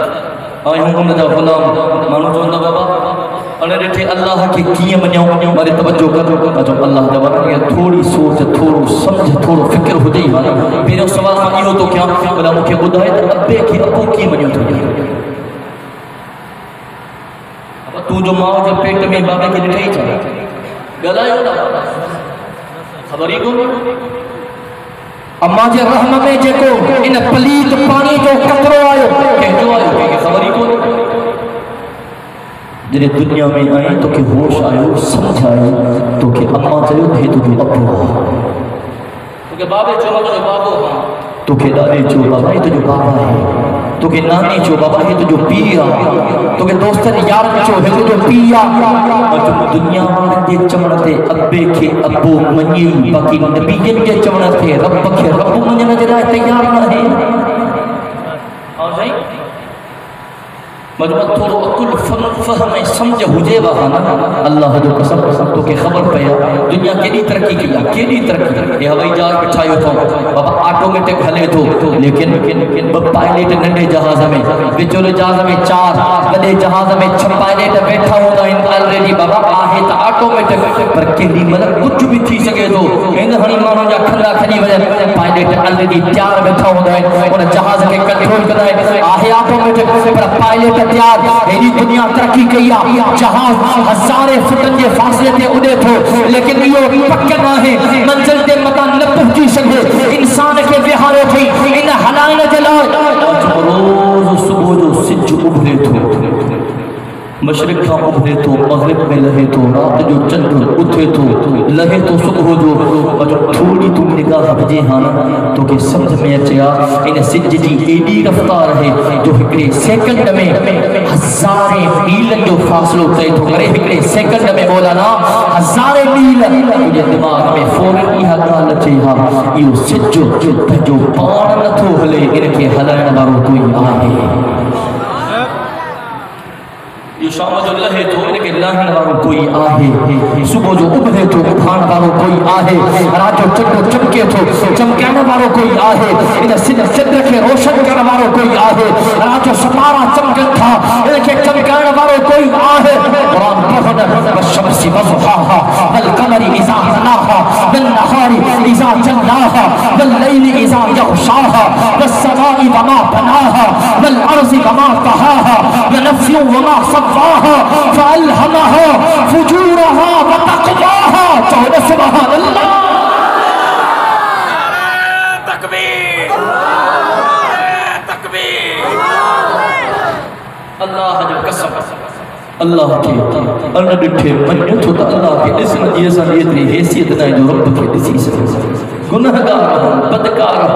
آیوں بھلجا غلام مانو چوندہ بابا انہیں ڈٹھے اللہ کے کیے منیوں مارے توجہ کر جو اللہ جواب یہ تھوڑی سوچ تھوڑو سمجھ تھوڑو فکر ہو جائی والا میرے سوال میں یہ ہو تو کیا بلا مکھے بدھائے تو ابے کی ابو کی منیوں تھی تو جو ماں جو پیٹ میں بابے کی لٹھائی چاہے گلائے ہونا خبری کو اما جے رحم میں جے کو ان پلیت پانی جو قطرو آئے کہ جو آئے کہ خبری کو جنہیں دنیا میں آئے تو کہ ہوش آئے سمجھ آئے تو کہ اما چاہے ہے تو کہ ابو تو کہ بابے جو جو بابو تو کہ دادے جو بابا ہے تو جو بابا ہے تو کہ نانی جو بابا ہے تو جو پیا تو کہ دوستن یار جو ہے تو جو پیا اور جو دنیا کے چمڑتے ابے کے ابو منی باقی نبیین کے چمڑتے رب کے رب منی نظر آئے تیار نہ ہے اور جائیں مجمع تھوڑو اکل فہم سمجھ ہوجے وہانا اللہ جو قسم تو کہ خبر پیا دنیا کیلی ترقی کیا کیلی ترقی یہ ہوائی جہاز بٹھائیو تھا بابا آٹومیٹک ہلے تو لیکن پائلٹ ننڈے جہاز میں وچولے جہاز میں 4 بڑے جہاز میں 6 پائلٹ بیٹھا ہوتا ان آلریڈی بابا آہے تا آٹومیٹک پر کیلی مطلب کچھ بھی تھی سکے تو ان ہنی مانو جا کھلا کھلی وجہ پائلٹ آلریڈی تیار بیٹھا ہوتا ہے ان جہاز کے کنٹرول کرتا ہے آہے آٹومیٹک پر پائلٹ تیار ایلی دنیا ترقی کیا جہاز ہزارے فتن کے فاصلے تے اڑے تھو لیکن یہ پکا نہ ہے منزل تے متا نہ پہنچی سکے انسان کے وہارے تھی ان حلائن جلائے روز صبح جو سج ابھرے تھو مشرق کا ابھرے تو مغرب میں لہے تو رات جو چند اتھے تو لہے تو صبح جو اور جو تھوڑی تم نگاہ بجے ہانا تو کہ سمجھ میں اچھا ان سج جی ایڈی رفتار ہے جو ہکڑے سیکنڈ میں ہزارے میل جو فاصلو تے تو کرے ہکڑے سیکنڈ میں مولانا ہزارے میل مجھے دماغ میں فوراں یہ گال اچھے ہاں یہ سج جو پان نہ تھو ہلے ان کے ہلائن وارو کوئی آئے یہ شام جو لہے تو ان کے لہن وارو کوئی آہے صبح جو ابھے تو ابھان وارو کوئی آہے رات جو چکو چمکے تو چمکانے وارو کوئی آہے انہیں صدر کے روشن کرنے وارو کوئی آہے رات جو سپارہ چمکن تھا انہیں کے چمکانے وارو کوئی آہے قرآن پڑھن والشمس وضحاها والقمر اذا تلاها والنهار اذا جلاها والليل اذا يغشاها والسماء وما بناها والارض وما طحاها ونفس وما صفاها فألهمها فجورها وتقواها چاہو سبحان اللہ تکبیر تکبیر اللہ جو قسم اللہ کے اللہ ڈٹھے منیو تو اللہ کے اسم جیسا اتنی حیثیت نہ جو رب کے دسی سے گناہگار بدکار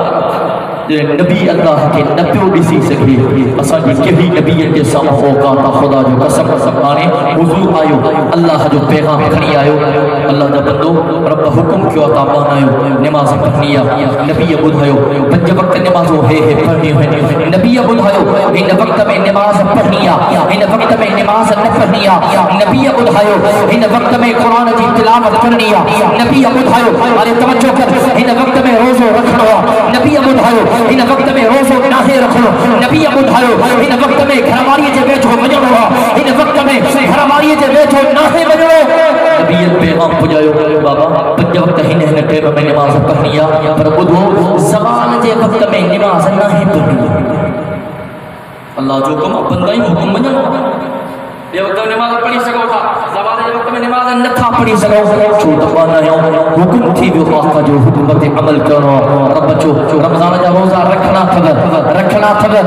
نبی اللہ کے نبیوں ڈسی سکے اساں جی کبھی نبی کے سامنے اوقات خدا جو قسم آنے حضور آیو اللہ جو پیغام کھڑی آیو اللہ دا بندو رب حکم کیوں عطا بان آیو نماز پڑھنی نبی بدھایو پنج وقت نماز ہے پڑھنی ہے نبی بدھایو ان وقت میں نماز پڑھنی ان وقت میں نماز نہ پڑھنی نبی بدھایو ان وقت میں قرآن کی تلاوت کرنی نبی بدھایو ارے توجہ کر ان وقت میں روزہ رکھنا نبی بدھایو ان وقت میں روزہ نہ رکھو نبی بدھایو ان وقت میں گھرواری جے بیٹھو وجھو ان وقت میں گھرواری جے بیٹھو نہ وجھو نبی پیغام پجایو بابا پنج وقت ہن ٹائم میں نماز پڑھنی پر بدھو زمان جے وقت میں نماز نہ پڑھنی اللہ جو حکم بندہ ہی حکم مجھو یہ وقت میں نماز پڑھی سکو تھا زمان جے وقت میں نماز نہ تھا پڑھی سکو چھو دبانا ہے حکم تھی جو آقا جو حکمت عمل کرو رب جو رمضان جا روزہ رکھنا تھا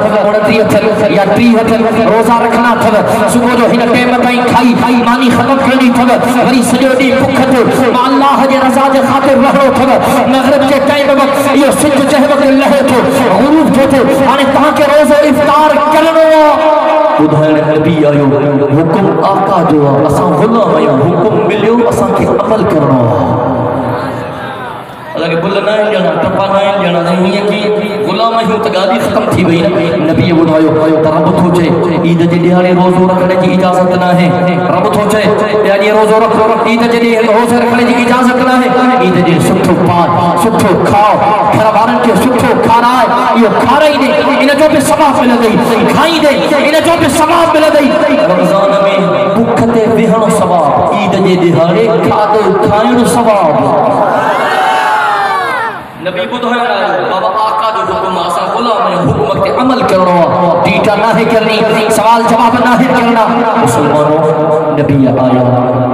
29 یا 30 روزہ رکھنا تھا صبح جو ہن ٹائم تائیں کھائی مانی ختم کرنی تھا وری سجو ڈی بکھت ماں اللہ جے رضا جے خاطر رہو تھا مغرب کے ٹائم وقت یہ سج جے وقت لہے تو غروب جو تھے ہانے تہاں کے روزہ افطار کرنو بدھائن نبی آیو حکم آقا جو اساں غلام آیو حکم ملیو اساں کے عمل کرنا اللہ کے بل نہ جانا ٹپا نہ جانا نہیں ہے کہ غلام ہی تگادی ختم تھی وئی نبی بدھایو رب تو چے عید جے ڈیاڑے روزو رکھنے کی اجازت نہ ہے رب تو چے ڈیاڑے روزو رکھو عید جے روزے رکھنے کی اجازت نہ ہے عید جے سٹھو پا سٹھو کھاؤ گھر وارن کے سٹھو کھانا ہے یہ کھا رہی دے ان جو بھی ثواب مل گئی کھائی دے ان جو بھی ثواب مل گئی رمضان میں بھکھتے وہن ثواب عید جے ڈیاڑے کھادو کھائن ثواب نبی بدھایا بابا آقا جو حکم آسا غلام ہے حکمت کے عمل کرنا ڈیٹا نہ ہے کرنی سوال جواب نہ ہے کرنا مسلمانوں نبی آیا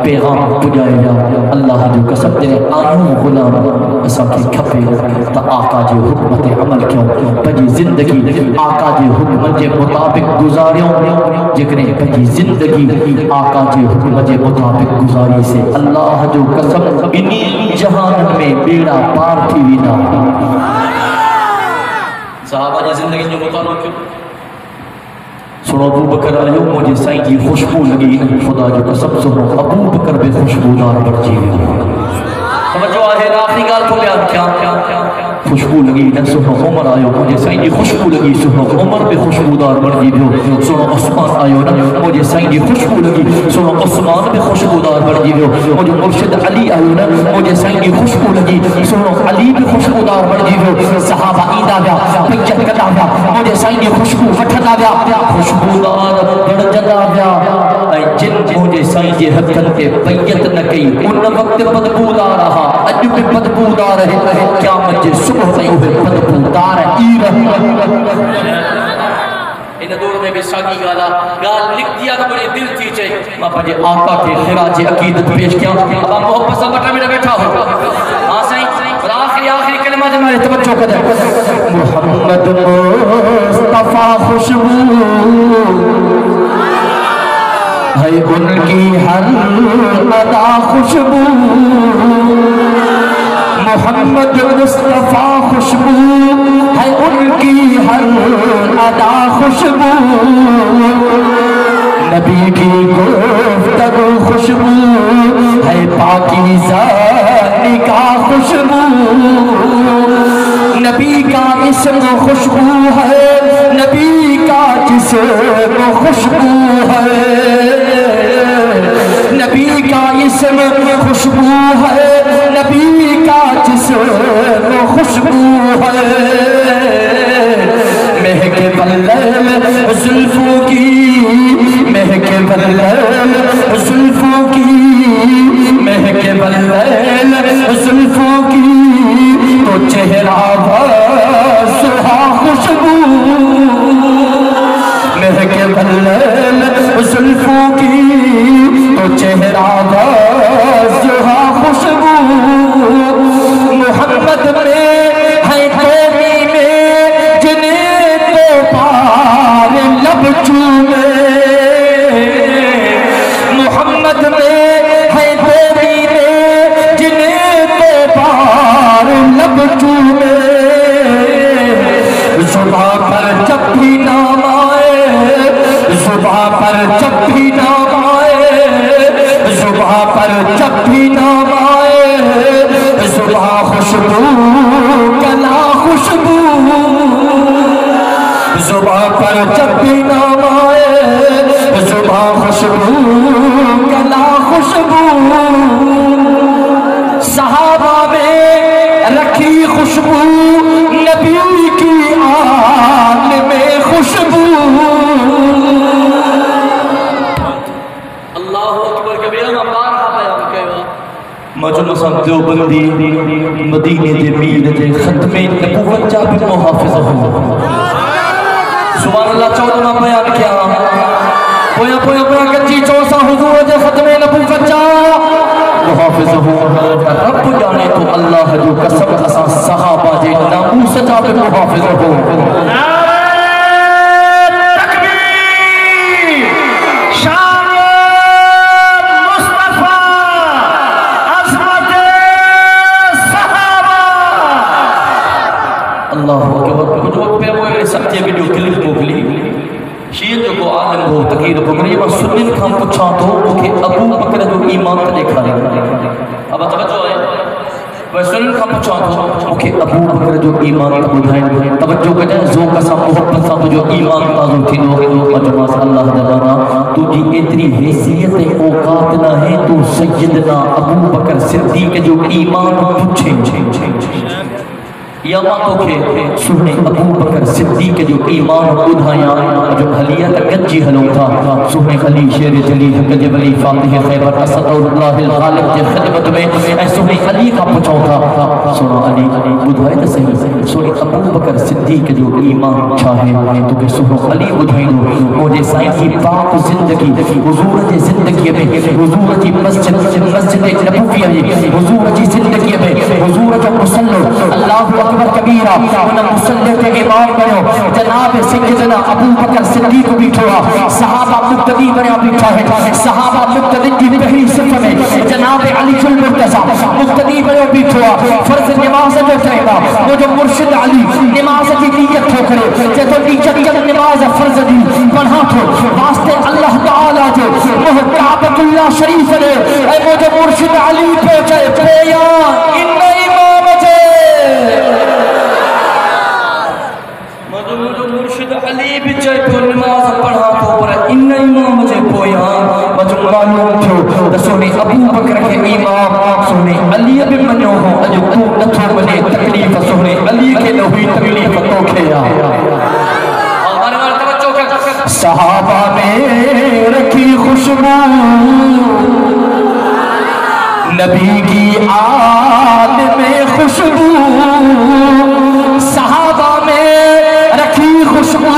پیغام پجایا اللہ جو قسم دے آیوں غلام اسا کی کھپے تا آقا جو حکمت عمل کیوں پجی زندگی آقا جو حکمت کے مطابق گزاریوں جکنے پجی زندگی آقا جو حکمت کے مطابق گزاری سے اللہ جو قسم انہی جہان میں بیڑا پار تھی وینا صحابہ جی زندگی جو مطالعہ کیوں سنو ابو بکر آئیو مجھے سائیں کی خوشبو لگی خدا جو قسم سنو ابو بکر بے خوشبودار بڑھ جیوے توجہ آئے آخری گال کو بیان کیا خوشبو لگی نہ سنو عمر آئیو مجھے سائیں کی خوشبو لگی سنو عمر بے خوشبودار بڑھ جیوے سنو عثمان آئیو نا مجھے سائیں کی خوشبو لگی سنو عثمان بے خوشبودار بڑھ جیوے مجھے مرشد علی آئیو نا مجھے سائیں کی خوشبو لگی سنو علی بے خوشبودار بڑھ جیوے صحابہ ایدہ گیا پیجت کتا گیا مجھے سائیں کی خوشبو وٹھتا گیا خوشبودار بڑھ جدا گیا جن مجھے سائیں کے حقن کے پیت نہ کئی ان وقت بدبودار رہا اج بھی بدبودار ہے کیا مجھے صبح نہیں ہوئے بدبودار ان دور میں بھی ساگی گالا گال لکھ دیا تو بڑے دل تھی چاہے میں پڑھے آقا کے خراج عقیدت پیش کیا اب آپ محبت سے بٹا میں بیٹھا ہو ہاں سائیں اور آخری کلمہ جمعہ توجہ کریں محمد مصطفیٰ خوشبو ہے ان کی ہر ادا خوشبو محمد مصطفیٰ خوشبو ہے ان کی ہر ادا خوشبو نبی کی گفتگو خوشبو ہے پاکیزہ نکاح خوشبو نبی کا اسم خوشبو ہے نبی کا جسم خوشبو ہے نبی کا اسم خوشبو ہے نبی کا جسم خوشبو ہے مہک بلل زلفوں کی مہک بلل زلفوں کی مہک بلل زلفوں کی تو چہرہ سہا خوشبو مہک بلل زلفوں کی تو چہرہ سہا خوشبو محمد میں ہے قومی میں جنہیں تو پار لب چومے محمد میں ہے قومی میں جنہیں تو پار خوشبو کلا خوشبو زباں پر جب بھی نام آئے زباں خوشبو کلا خوشبو صحابہ میں رکھی خوشبو نبی کی آل میں خوشبو اللہ اکبر کبیرہ میں بارہا بیان کہا مجھے صاحب دیوبندی مدینے دے میر دے ختم نبوت جا بھی محافظ ہوں سبحان اللہ چودہ بیان کیا پویا پویا پویا گنجی چوسا حضور دے ختم نبوت جا محافظ ہوں رب جانے تو اللہ جو قسم اسا صحابہ دے ناموس جا بھی محافظ ہوں تقیر بکری میں سنن کھا پچھا تو کہ ابو بکر جو ایمان تے دیکھا رہے اب توجہ ہے وہ سنن کھا پچھا تو کہ ابو بکر جو ایمان تے بدھائیں توجہ کجا زو کا سا محبت سا جو ایمان تازو تھی دو مجمع اللہ تعالی تو جی اتنی حیثیت اوقات نہ ہے تو سیدنا ابو بکر صدیق جو ایمان پچھے یا ماتو کے سنے ابو بکر صدیق جو ایمان بدھایا جو حلیت گنجی حلوں تھا سنے خلی شیر جلی حق جبلی فاتح خیبر اسد اللہ الغالب جے خدمت میں اے سنے علی کا پچھاؤ تھا سنا علی بدھائے تا صحیح سنے ابو بکر صدیق جو ایمان چاہے تو کہ سنو علی بدھائیں دو مجھے سائن کی پاک زندگی حضور جے زندگی میں حضور جی مسجد نبویہ میں حضور جی زندگی میں حضور جو مسلم اللہ اکبر کبیرہ انہاں مسلح کے امام بنو جناب سیدنا ابو بکر صدیق بیٹھوا صحابہ مقتدی بنیا بیٹھا ہے صحابہ مقتدی کی پہلی صف میں جناب علی المرتضی مقتدی بنیا بیٹھوا فرض نماز جو کہنا وہ جو مرشد علی نماز کی نیت ہو کرے کہ تو نیت کر نماز فرض دی پڑھا تو واسطے اللہ تعالی جو وہ کعبۃ اللہ شریف نے اے وہ جو مرشد علی پہنچے پیا ان امام جے مرشد علی بچے تو نماز پڑھا تو پر ان امام جے پویا وجو معلوم تھو سونے ابو بکر کے امام سونے علی بھی منو ہو اجو تو نتھو بنے تکلیف سونے علی کے نہ ہوئی تکلیف تو کھیا صحابہ میں رکھی خوشبو نبی کی آل میں خوشبو صحابہ میں رکھی خوشبو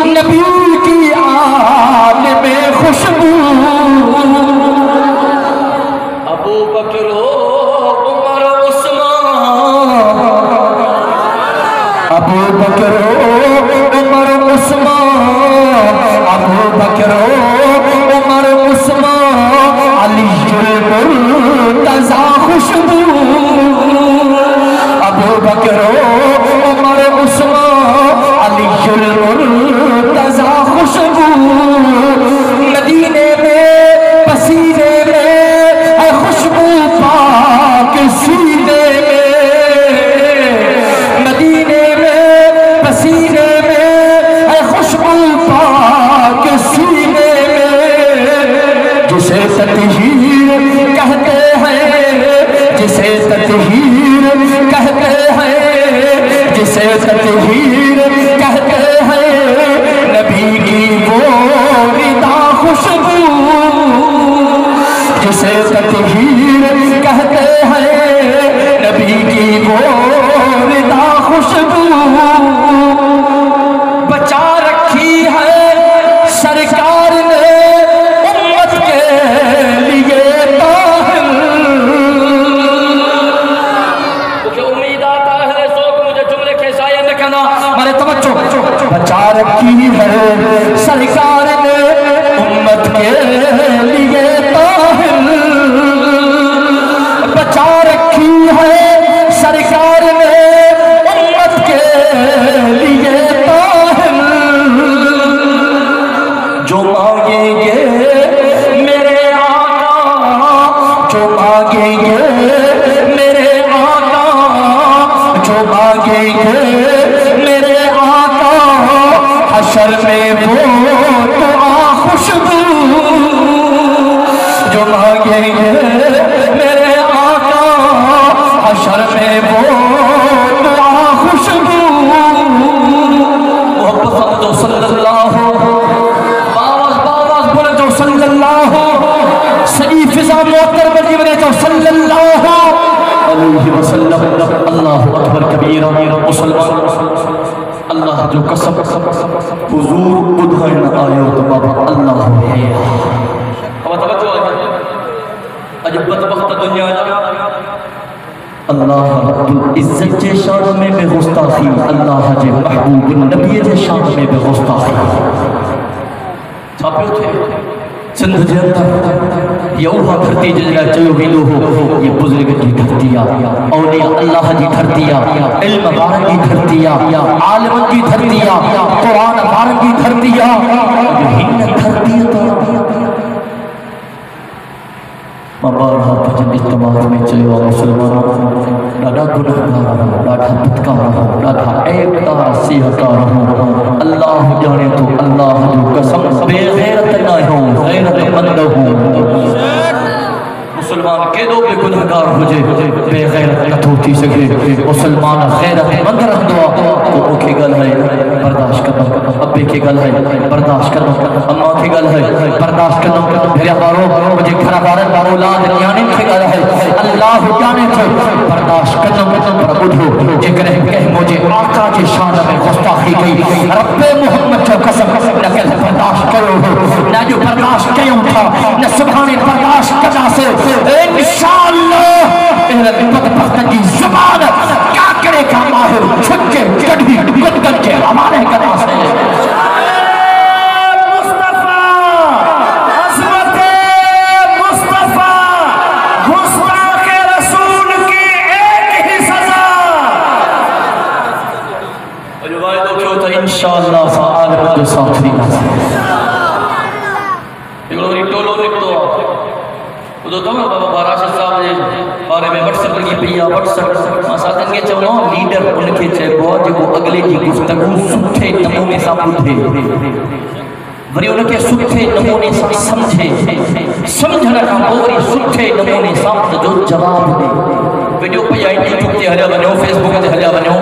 نبی کی آل میں خوشبو ابو بکر عمر عثمان ابو بکر عمر عثمان ابو بکر عمر عثمان علی المرتضی خوشبو ابو بکر عمر عثمان علی المرتضی خوشبو مدینے میں پسینے میں اے خوشبو پاک سینے میں مدینے میں پسینے میں اے خوشبو پاک سینے میں جسے تطہیر کہتے ہیں جسے تطہیر کہتے ہیں جسے تطہیر کہتے ہیں نبی کی وہ ردا خوشبو جسے تطہیر کہتے ہیں نبی کی وہ ردا خوشبو بچا رکھی ہے سرکار نے امت کے لیے طاہر کیونکہ امید آتا ہے ذوق مجھے جملے کے ضائع نہ کرنا ہمارے توجہ بچا رکھی ہے سرکار نے امت کے لیے طاہر بچا رکھی ہے سرکار نے امت کے لیے طاہر جو مانگیں گے میرے آقا جو مانگیں گے میرے آقا جو مانگیں گے میرے آقا حشر میں وہ دعا خوشبو، جو مانگیں گے میرے آقا حشر میں وہ دعا خوشبو، محبت جو صلی اللہ باواز بولے جو صلی اللہ، سعی فضا معطر بجی بنے جو صلی اللہ علیہ وسلم، اللہ اکبر کبیرہ، مسلمان اللہ جو قسم حضور بدھائن آئے تو بابا اللہ ہے۔ اب توجہ آئے عجب بدبخت دنیا اللہ رب العزت جے شان میں بے گستاخی، اللہ جے محبوب النبی جے شان میں بے گستاخی۔ چھاپے تھے سندھ جے اندر یہ اوہا دھرتی جلدہ چیو ویندو ہو، یہ بزرگ جی دھرتیا، اولیاء اللہ جی دھرتیا، علم بارن جی دھرتیا، عالم جی دھرتیا، قرآن بارن جی دھرتیا، یہ ہن دھرتیا تا مبارہا پجن اجتماع میں چلو مسلمانوں، ڈاڈا گناہگار ہوں، ڈاڈا بدکار ہوں، ڈاڈا عیبدار سیاہکار ہوں، اللہ جانے تو اللہ جو قسم بے غیرت نہ ہوں، غیرت مند ہوں۔ مسلمان کے دو بے گناہگار ہو جے بے غیرت نہ ہوتی سکے، مسلمان غیرت مند رہ دعا تو اوکے گل ہے برداشت کرنا، ابے کے گل ہے برداشت کرنا، اماں کے گل ہے برداشت کرنا، میرے بارو مجھے گھر بارن اولاد نیانے کے گل ہے اللہ جانے تھے برداشت کرنا، پر بدھو جے کرے کہ مجھے آقا جے شان میں گستاخی گئی، رب محمد جو قسم نہ کہ برداشت کرو نہ جو برداشت کیوں تھا نہ سبحان برداشت کرنا سے انشاءاللہ اہل بدبخت کی زبان کیا کرے گا ماہر چھکے کڑھی گدگن کے ہمارے کرنا سے مصطفیٰ عظمت مصطفیٰ گستاخ رسول کی ایک ہی سزا، اور جو وعدہ کیا ہوتا ہے انشاءاللہ فعال جو ساتھ بھی تو تمہیں بابا باراشد صاحب جے بارے میں وٹس اپ لگی پیا، وٹس اپ ماں ساتھن کے چونو لیڈر ان کے چے بہو جو اگلے کی گفتگو سٹھے نمونے سا بدھے، وری ان کے سٹھے نمونے سا سمجھے، سمجھنا کا وری سٹھے نمونے سا جو جواب دے۔ ویڈیو پیا یوٹیوب تے ہلیا ونیو، فیس بک تے ہلیا ونیو،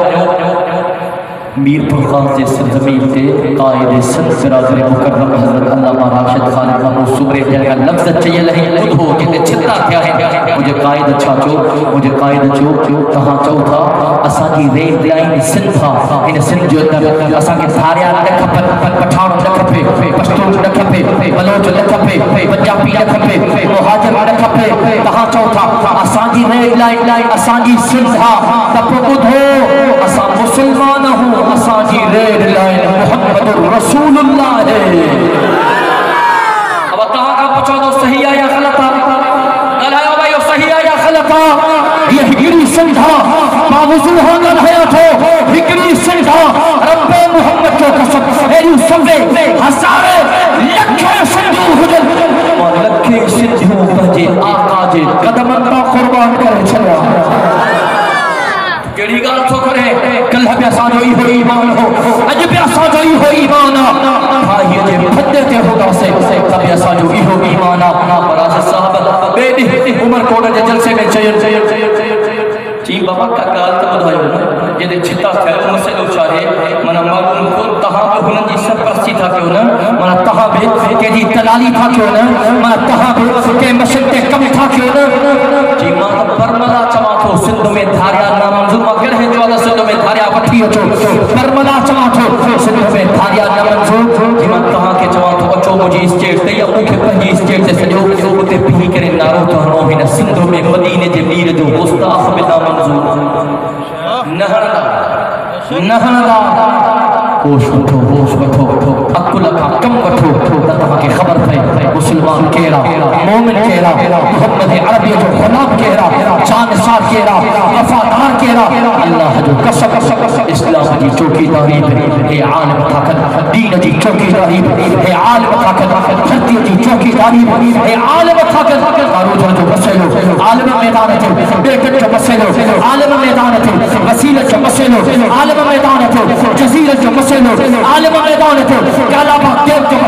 میر فرقان سے سرزمین تے قائد سن برادر مکرم حضرت علامہ راشد خان محمود صبری جنہا لفظ چاہیے لہیں خود ہو جتے چھتا کیا ہے مجھے قائد اچھا چو، مجھے قائد چو کہاں چو تھا اسا کی ریل لائن سن تھا، ان سن جو اندر اسا کے تھاریا نہ کھپے، پٹھان نہ کھپے، پشتون نہ کھپے، بلوچ نہ کھپے، پنجابی نہ کھپے، مہاجر نہ کھپے، کہاں چو تھا اسا کی ریل لائن اسا کی سن تھا، تب خود ہو اسا مسلمان ہوں، اساجی ریڈ لائن محمد رسول اللہ ہے۔ اب کہاں کا پوچھو تو صحیح ہے یا غلط ہے؟ غلط بھائی صحیح ہے یا غلط ہے؟ یہ ہگری سنجھا باوضو ہو گل ہے تو ہگری سنجھا رب محمد کو قسم ایو سمجھے ہزارے لکھے سنجھو حجر اور لکھے سنجھو بجے آقا جے قدمن کا قربان کرے چلا کیڑی گال تو کرے کل بیا ساجو ہی ہو ایمان ہو، اج بیا ساجو ہی ہو ایمان بھائی جے پھدر تے خدا سے تب بیا ساجو ہی ہو ایمان۔ راز صاحب بیٹی عمر کوٹ دے جلسے میں چی بابا کا گال تو بدھائیو نا یہ دے چھتا تھا ان سے لو چاہے منا معلوم کو تہاں بھی ہنن جی سرپرستی تھا کیوں نا، منا تہاں بھی کہ جی تلالی تھا کیوں نا، منا تہاں بھی کہ مشرتے کم تھا کیوں نا، جی ماں برملا چما تھو سندھ میں دھاریا نامنظور مگر ہے جو آدھا سندھ میں دھاریا پٹھی اچھو، برملا چما تھو سندھ میں دھاریا نامنظور، جی ماں تہاں کے چما تھو اچھو مجھے اسٹیٹ تے یا اوکے پہنجی اسٹیٹ تے سجو اتے پہی کرے نارو تو ہنو ہی نا سندھ میں مدینے جے میر جو گستاخ بنا نہرلا ہوش وٹھو عقل کا کم وٹھو تہاں کے خبر پہ مسلمان کیڑا مومن کیڑا محمد عربی جو غلام کیڑا جانسار کیڑا وفادار کیڑا اللہ جو قسم اسلام جی چوکی داری ہے عالم طاقت، دین جی چوکی داری ہے عالم طاقت، دھرتی جی چوکی داری ہے عالم طاقت، عروج جو مسئلو عالم میدان جو بیٹن جو مسئلو عالم میدان جو وسیلہ جو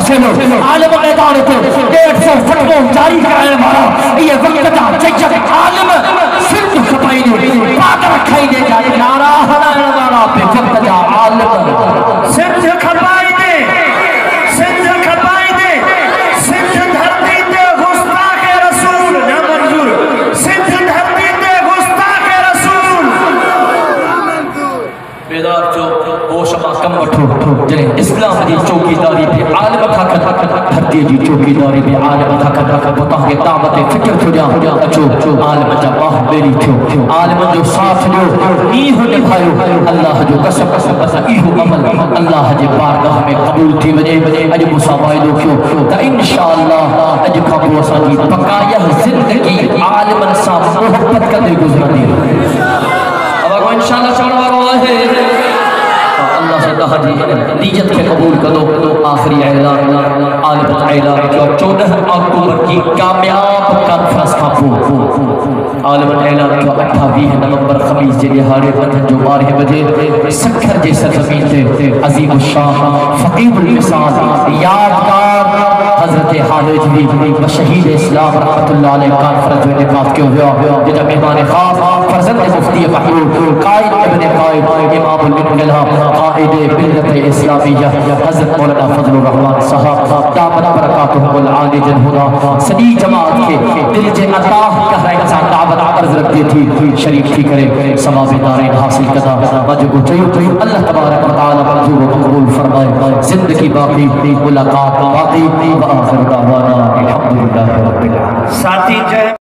چلو عالم میدان کو 150 فتووں جاری کرنے والا یہ وقت دا جج عالم سندھ کھپائی نے بات رکھائی دے جائے نعرہ ہلانے والا پہ وقت دا عالم سندھ کھپائی دے سندھ کھپائی دے سندھ دھرتی تے گستاخ رسول نہ منظور سندھ دھرتی تے گستاخ رسول بیدار جو شما کم وٹھو جنہیں اسلام دی چوکی داری پہ عالم کھاکت دھرتی دی چوکی داری پہ عالم کھاکت بطاہ کے دعوت فکر چھو جا اچھو عالم جا باہ میری چھو عالم جو ساتھ لیو ایہو نبھائیو اللہ جو قسم بس ایہو عمل اللہ جے بارگاہ میں قبول تھی وجے اج مسابائی دو کیوں تا انشاءاللہ اج کھابو اسا جی بقایہ زندگی عالم سا محبت کدے گزر دی اب اگو انشاءاللہ چڑھوا رہا ہے اللہ سے کہا جی نیت کے قبول کرو آخری اعلان عالم اعلان جو 14 اکتوبر کی کامیاب کانفرنس کا عالم اعلان جو 28 نومبر خمیس جے دہاڑے بدن جو 12 بجے سکھر جے سرزمین تے عظیم الشان فقیر المثال یادگار حضرت حاج بھی شہید اسلام رحمت اللہ علیہ کانفرنس جو انعقاد کیا ہوا جہاں مہمان خاص فرزند مفتی محمود قائد ابن قائد امام المنگلہ قائد ملت اسلامیہ حضرت مولانا فضل الرحمن صاحب دامت برکاتہم العالی جنہنا صدی جماعت کے دل جے اللہ کہہ رہے انسان دعوت عرض رکھ دی تھی شریف تھی کرے ثواب دارین حاصل کدا وجہ چاہیے اللہ تبارک و تعالی منظور و قبول فرمائے زندگی باقی ملاقات باقی وآخر دعوانا الحمدللہ رب العالمین ساتھی